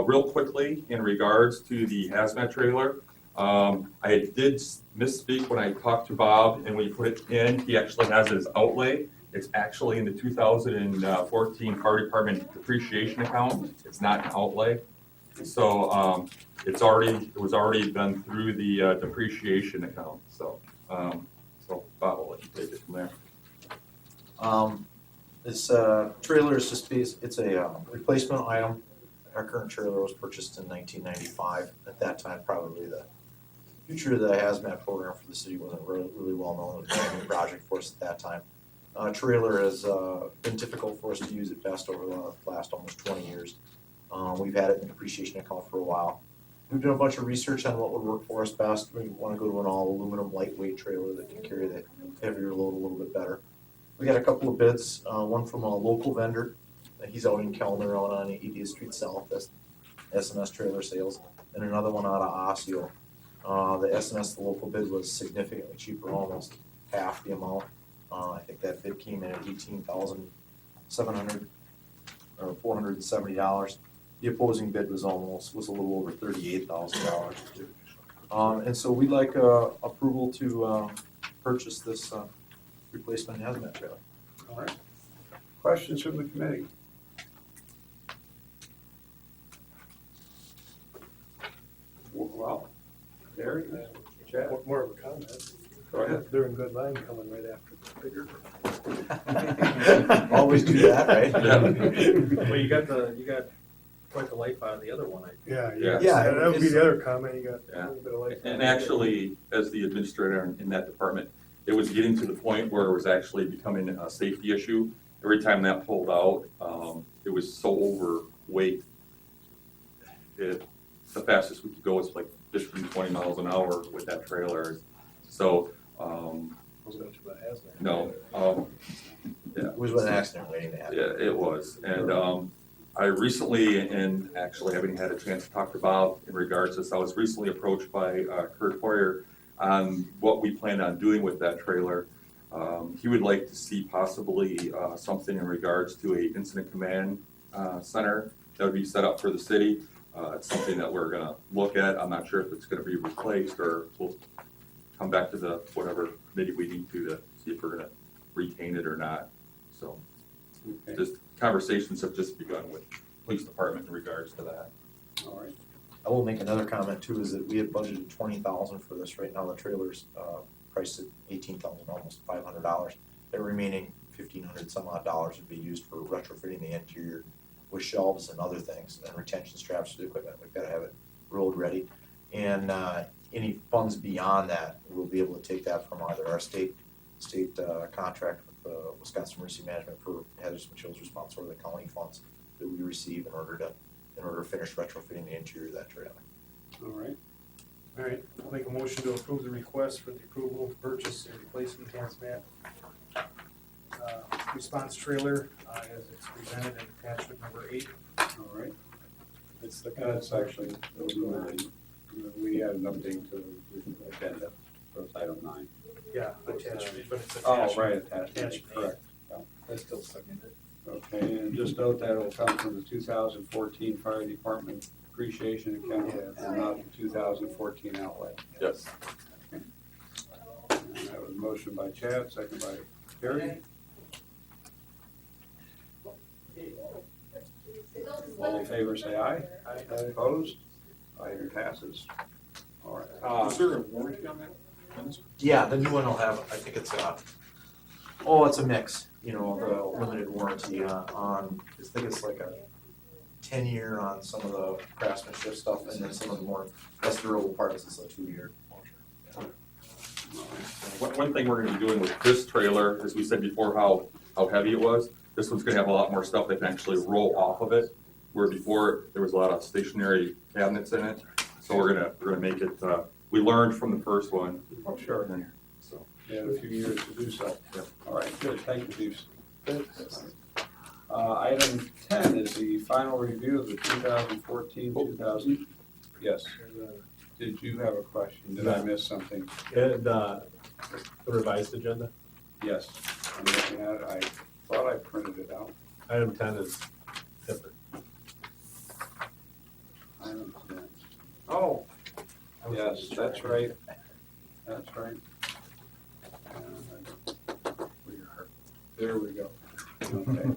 real quickly, in regards to the hazmat trailer, I did misspeak when I talked to Bob, and when you put it in, he actually has his outlay. It's actually in the 2014 fire department depreciation account. It's not an outlay. So it was already done through the depreciation account. So Bob will let you take it from there. This trailer is just it's a replacement item. Our current trailer was purchased in 1995. At that time, probably the future of the hazmat program for the city wasn't really well known. It was a new project for us at that time. Trailer has been difficult for us to use at best over the last almost 20 years. We've had it in the depreciation account for a while. We've done a bunch of research on what would work for us best. We want to go to an all aluminum lightweight trailer that can carry the heavier load a little bit better. We got a couple of bids, one from a local vendor. He's out in Kellner out on 80th Street South, that's S&S Trailer Sales, and another one out of Osseo. The S&S, the local bid was significantly cheaper, almost half the amount. I think that bid came in at $18,700 or $470. The opposing bid was a little over $38,000. And so we'd like approval to purchase this replacement hazmat trailer. All right. Questions from the committee? Well, Gary, Chad, More of a comment. go ahead. They're in good line coming right after the bigger. Always do that, right? Well, you got quite the life out of the other one, I think. Yeah, Yeah, that would be the other comment, you got Yeah. a little bit of life. And actually, as the administrator in that department, it was getting to the point where it was actually becoming a safety issue. Every time that pulled out, it was so overweight. The fastest we could go was like 15, 20 miles an hour with that trailer. So, Wasn't much of a hazmat. no, yeah. It was an accident waiting to happen. Yeah, it was. And I recently, and actually having had a chance to talk to Bob in regards to this, I was recently approached by Kurt Hoyer on what we plan on doing with that trailer. He would like to see possibly something in regards to a incident command center that would be set up for the city. It's something that we're gonna look at. I'm not sure if it's gonna be replaced or we'll come back to the whatever committee we need to see if we're gonna retain it or not. So just conversations have just begun with police department in regards to that. All right. I will make another comment too, is that we had budgeted $20,000 for this. Right now, the trailer's priced at $18,000, almost $500. The remaining $1,500 some odd dollars would be used for retrofitting the interior with shelves and other things and retention straps for the equipment. We've got to have it road ready. And any funds beyond that, we'll be able to take that from either our state contract with Wisconsin Emergency Management for hazardous materials response or the county funds that we receive in order to finish retrofitting the interior of that trailer. All right. All right, I'll make a motion to approve the request for the approval of purchase and replacement hazmat response trailer, as it's presented in attachment number 8. All right. That's actually, those 9. We had an update to the agenda, so it's item 9. Yeah, attachment, but it's Oh, attachment. right, attachment, Attachment. correct. Yeah. I still second it. Okay, and just note that it'll come from the 2014 Fire Department Appreciation Account and not the 2014 outlay. Yes. And that was a motion by Chad, second by Terry. All in favor, say aye. Aye. Opposed? Item passes. All right. Is there a warranty on that? Yeah, the new one will have, I think it's it's a mix, you know, the limited warranty on, I think it's like a 10-year on some of the craftsmanship stuff, and then some of the more less durable parts is a 2-year. One thing we're gonna be doing with this trailer, as we said before, how heavy it was, this one's gonna have a lot more stuff that can actually roll off of it, where before there was a lot of stationary cabinets in it. So we're gonna make it, we learned from the first one. Oh, sure. And so, You had a few years to do so. Yep. All right, good, thank you, Steve. Item 10 is the final review of the 2014-2000. Yes. Did you have a question? Did I miss something? And, the revised agenda, Yes, I'm looking at it. I thought I printed it out. item 10 is different. Item 10. Oh, yes, that's right. That's right. There we go. Okay.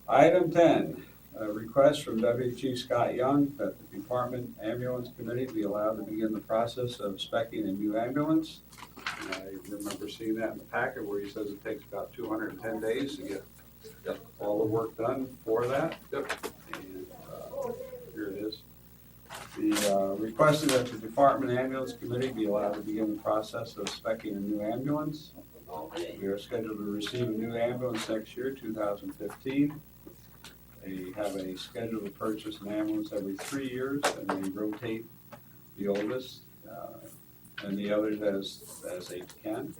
Item 10, a request from Deputy Chief Scott Young that the Department Ambulance Committee be allowed to begin the process of specing a new ambulance. And I remember seeing that in the packet where he says it takes about 210 days to get all the work done for that. Yep. And here it is. The requested that the Department Ambulance Committee be allowed to begin the process of specing a new ambulance. We are scheduled to receive a new ambulance next year, 2015. They have a schedule to purchase an ambulance every 3 years, and they rotate the oldest and the others as they can.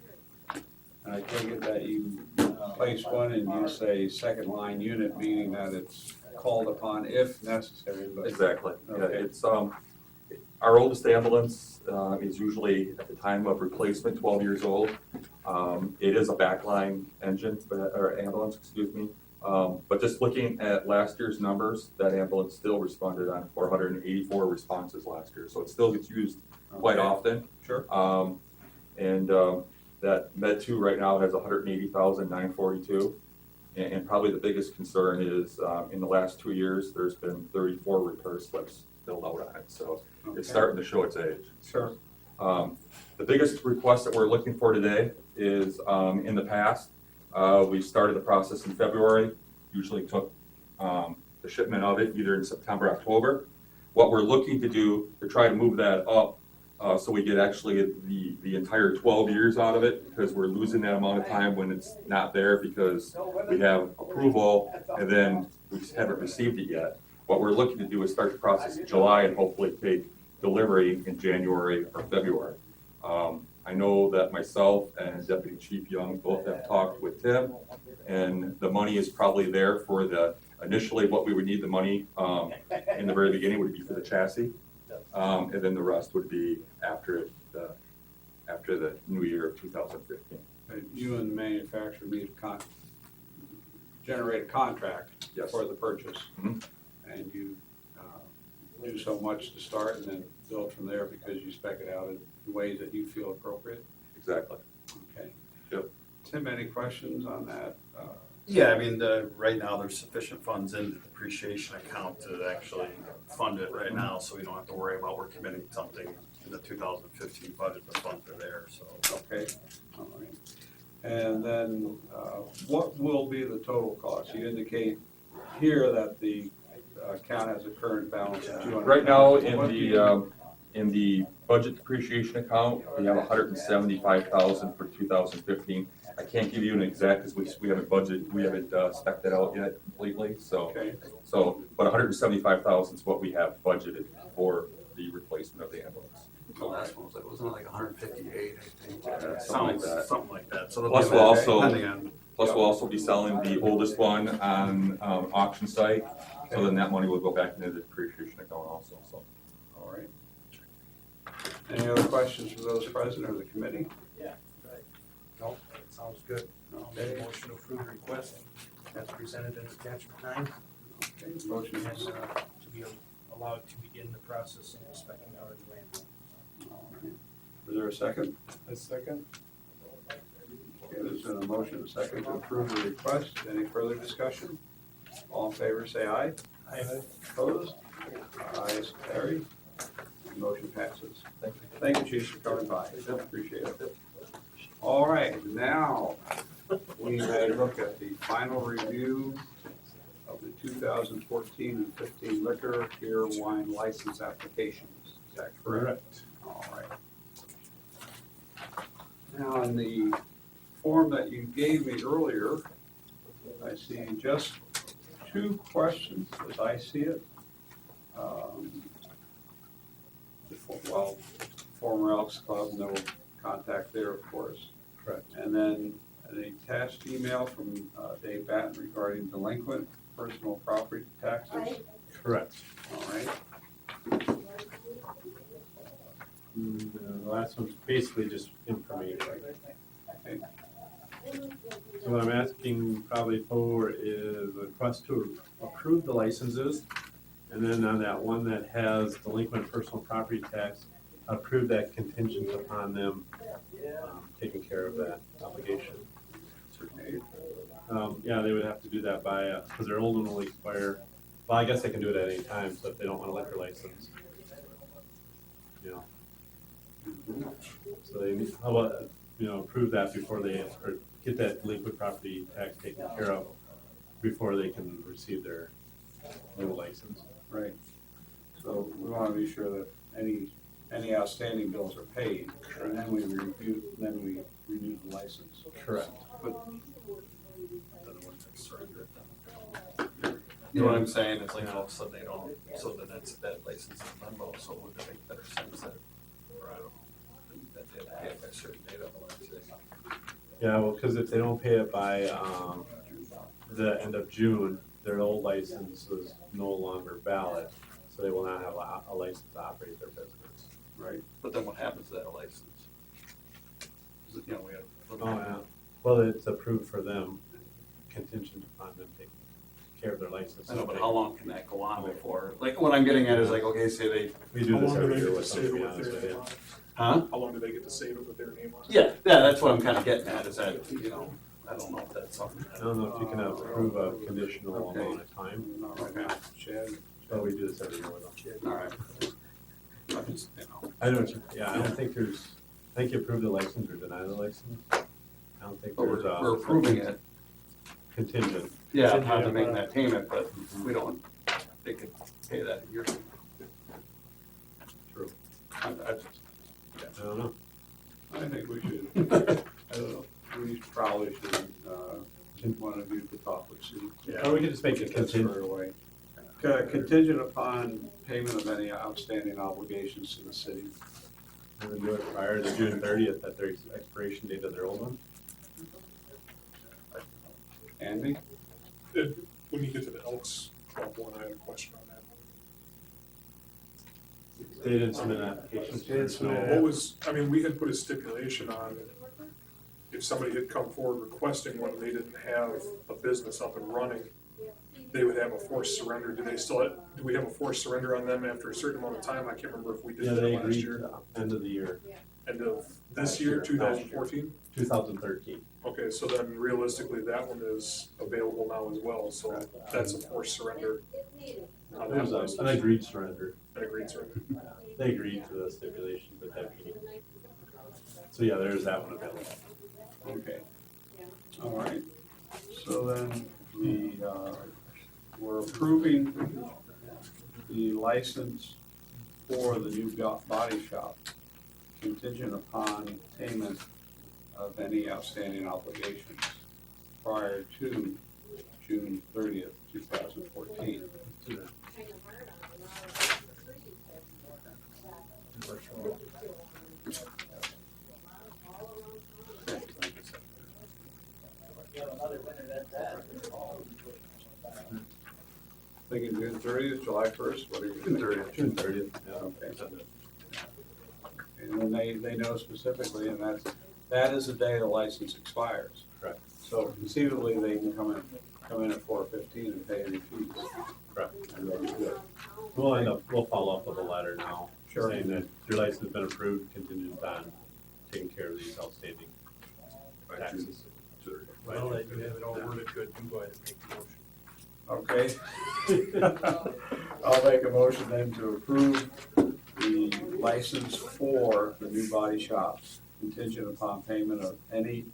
And I take it that you place one and you say second line unit, meaning that it's called upon if necessary, but. exactly. Yeah, Okay. it's, our oldest ambulance, is usually at the time of replacement, 12 years old. It is a backline engine, or ambulance, excuse me. But just looking at last year's numbers, that ambulance still responded on 484 responses last year, so it still gets used quite often. Sure. That Med 2 right now has 180,942. And probably the biggest concern is, in the last 2 years, there's been 34 repair slips filled out on it, so it's starting to show its age. Sure. The biggest request that we're looking for today is, in the past, we started the process in February, usually took the shipment of it either in September, October. What we're looking to do to try to move that up, so we get actually the entire 12 years out of it, because we're losing that amount of time when it's not there because we have approval and then we just haven't received it yet. What we're looking to do is start the process in July and hopefully take delivery in January or February. I know that myself and Deputy Chief Young both have talked with Tim, and the money is probably there for initially what we would need the money in the very beginning would be for the chassis. And then the rest would be after the new year of 2015. You and the manufacturer need to generate a contract Yes. for the purchase. Mhm. And you do so much to start and then build from there because you spec it out in ways that you feel appropriate. Exactly. Okay. Yep. Tim, any questions on that? Yeah, I mean, right now, there's sufficient funds in the depreciation account to actually fund it right now, so we don't have to worry about we're committing something in the 2015 budget, the funds are there, so. Okay, all right. And then, what will be the total cost? You indicate here that the account has a current balance of 200. Right now, in the budget depreciation account, we have 175,000 for 2015. I can't give you an exact, because we haven't budgeted, we haven't spec'd it out yet completely, so. Okay. So, but 175,000 is what we have budgeted for the replacement of the ambulance. The last one wasn't it like 158, I think. Something like that. Something like that. So Plus, we'll also, depending on Plus, we'll also be selling the oldest one on, auction site, so then that money will go back into the depreciation account also, so. All right. Any other questions for those present or the committee? No, that sounds good. I'll make a motion to approve the request as presented in attachment 9. Okay, motion And is, to be allowed to begin the process of inspecting our land. all right. Is there a second? A second? Okay, there's been a motion, a second to approve the request. Any further discussion? All in favor, say aye. Aye. Opposed? Ayes carried. Motion passes. Thank you. Thank you, Chief, for coming by. Appreciate it. All right, now we may look at the final review of the 2014 and 15 liquor, beer, wine license applications. Is that correct? All right. Now, in the form that you gave me earlier, I see just 2 questions as I see it. Well, former Elks Club, no contact there, of course. Correct. And then an attached email from Dave Batten regarding delinquent personal property taxes. Correct. All right. The last one's basically just information. Okay. So what I'm asking probably for is a request to approve the licenses, and then on that one that has delinquent personal property tax, approve that contingent upon them taking care of that obligation. Okay. Yeah, they would have to do that by, because their old one will expire, well, I guess they can do it at any time, so if they don't want a liquor license. You know. So they, how about, approve that before they, or get that delinquent property tax taken care of before they can receive their new license. Right. So we want to be sure that any outstanding bills are paid, and then we renew the license. Correct. But You know what I'm saying, it's like all of a sudden they don't, so then it's that license in limbo, so would it make better sense that, or I don't know, that they have to pay it by a certain date otherwise? Yeah, well, because if they don't pay it by, the end of June, their old license is no longer valid, so they will not have a license to operate their business. Right. But then what happens to that license? Is it, we have. Oh, yeah. Well, it's approved for them, contingent upon them taking care of their license. I know, but how long can that go on before, like, what I'm getting at is like, okay, say they. We do this How long do every they year get with to them, save to it be with honest their with you. name on it? Huh? How long do they get to save it with their name on it? Yeah, that's what I'm kind of getting at, is that, I don't know if that's something. I don't know if you can approve a conditional Okay. amount of time, Not right now, Chad. but we do this every year with them. All right. I just, I know, yeah, I don't think there's, I think you approve the license or deny the license. I don't think But there's a. we're approving it. Contingent. Yeah, upon them making that payment, but we don't, they could pay that a year. True. I I don't know. I think we should, I don't know, we probably should, one of you could talk with Sue. Or we could just make it Get that contingent. squared away. Contingent upon payment of any outstanding obligations to the city. And then do it prior to June 30th, at their expiration date of their old one. Andy? When you get to the Elks Club one, I had a question on that. They didn't submit an application. So what was, I mean, we had put a stipulation on it. If somebody had come forward requesting one and they didn't have a business up and running, they would have a forced surrender. Do they still, do we have a forced surrender on them after a certain amount of time? I can't remember if we did Yeah, that they last agreed year. to end of the year. End of this year, 2014? 2013. Okay, so then realistically, that one is available now as well, so that's a forced surrender. On that There's license. an agreed surrender. An agreed surrender. They agreed to the stipulations at that meeting. So yeah, there's that one available. Okay. All right. So then we're approving the license for the new body shop contingent upon payment of any outstanding obligations prior to June 30th, 2014. Thinking June thirtieth, July first, what are you? June 30th, yeah. Okay. And then they know specifically, and that is the day the license expires. Correct. So conceivably, they can come in at 4:15 and pay any fees. Correct. And they'll be good. We'll follow up with a letter now, Sure. saying that your license has been approved contingent on taking care of these outstanding taxes. Well, that you have it all worded good, you go ahead and make the motion. Okay. I'll make a motion then to approve the license for the new body shops contingent upon payment of any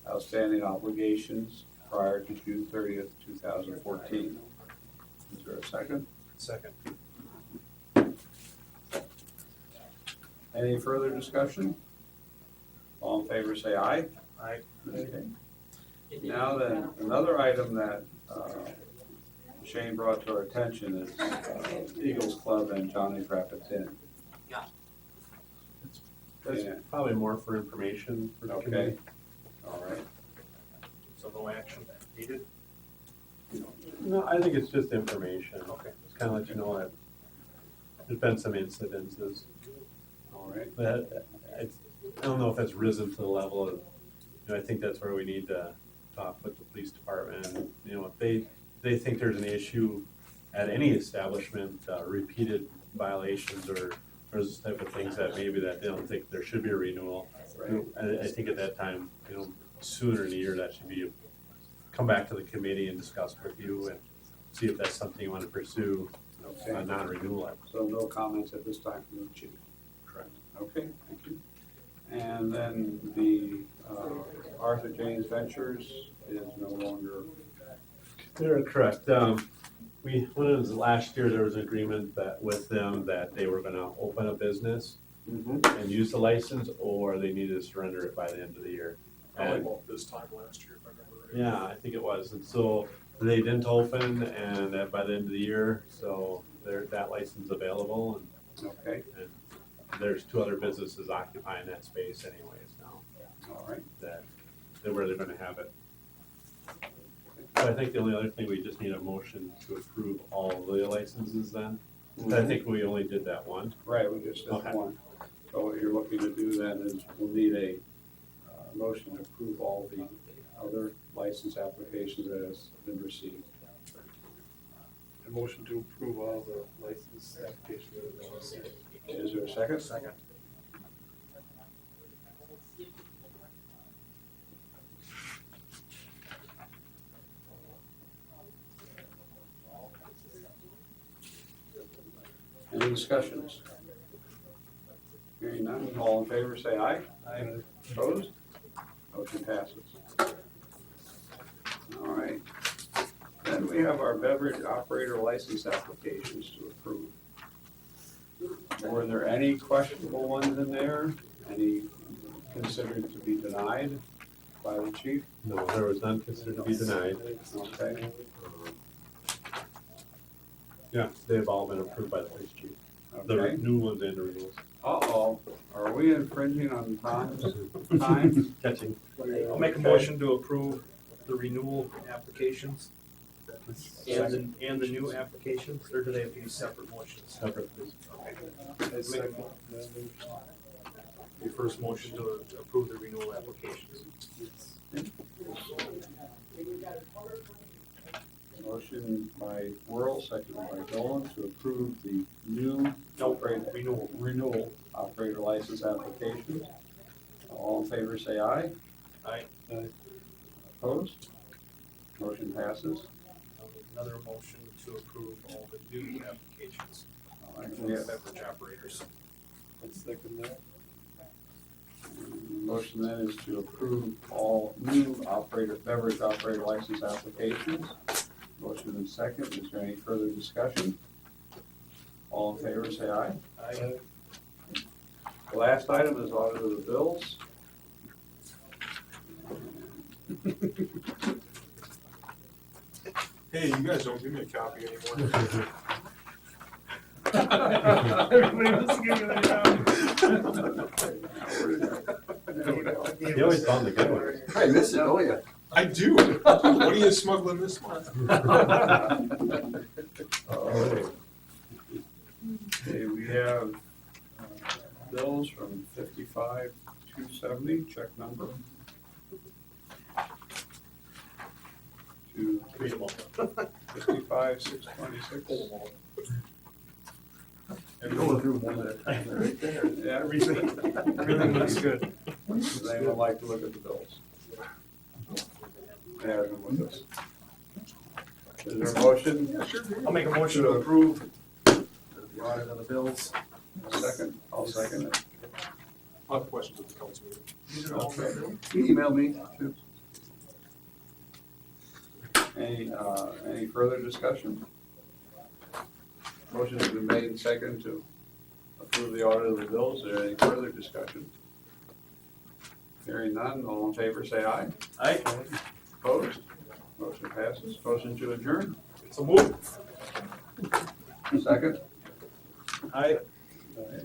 outstanding obligations prior to June 30th, 2014. Is there a second? Second. Any further discussion? All in favor, say aye. Aye. Okay. Now then, another item that Shane brought to our attention is Eagles Club and Johnny's Rapids Inn. That's Yeah. probably more for information for the Okay. committee. All right. So no action needed? No, I think it's just information. Okay. Just kind of let you know that there's been some incidences. All right. But I don't know if that's risen to the level of, I think that's where we need to talk with the police department. If they think there's an issue at any establishment, repeated violations or those type of things that maybe that they don't think there should be a renewal. Right. I think at that time, sooner in the year, that should be, come back to the committee and discuss with you and see if that's something you want to pursue, a Okay. non-renewal. So no comments at this time from the chief. Correct. Okay, thank you. And then the Arthur James Ventures is no longer. They're correct. When it was last year, there was an agreement that with them that they were gonna open a business and use the license, or they needed to surrender it by the end of the year. Probably And- about this time last year, if I remember right. Yeah, I think it was. And so they didn't open and by the end of the year, so that license is available Okay, and there's two other businesses occupying that space anyways now, all right. where they're gonna have it. So I think the only other thing, we just need a motion to approve all of the licenses then. I think we only did that one. Right, we just did Okay. one. So what you're looking to do then is we'll need a motion to approve all the other license applications that has been received. A motion to approve all the license applications that have been received. Is there a second? Second. Any discussions? Hearing none, all in favor say aye. Aye. Opposed? Motion passes. All right. Then we have our beverage operator license applications to approve. Were there any questionable ones in there? Any considered to be denied by the chief? No, there was none considered to be denied. Okay, Yeah, they've all been approved by the police chief. The okay. new ones and the renewals. Uh-oh, are we infringing on Tom's time? Catching. I'll make a motion to approve the renewal applications and the new applications, or do they have to be separate motions? Separate, please. Make your first motion to approve the renewal applications. Motion by Whirl, seconded by Dolan to approve the new renewal operator license applications. All in favor say aye. Aye. Opposed? Motion passes. Another motion to approve all the new applications All right, for we the have- beverage operators. Let's second that. Motion then is to approve all new beverage operator license applications. Motion and second, is there any further discussion? All in favor, say aye. Aye. The last item is audit of the bills. Hey, you guys don't give me a copy anymore. Everybody wants to give you a You always found the good ones. I miss it, don't you? I do. What are you smuggling this month? All from 55,270, check number. To Read them all. 55,626. Going through one at a time, they're right there. Yeah, Everything looks good. They would like to look at the bills. Yeah, I'm with us. Is there a motion? I'll make a motion to approve the audit of the bills. Second, I'll second it. I'll have questions at the council meeting. Okay. You email me too. Any further discussion? Motion has been made and seconded to approve the audit of the bills. Is there any further discussion? Hearing none, all in favor say aye. Aye. Opposed? Motion passes. Motion to adjourn. So move. Second. Aye. Aye.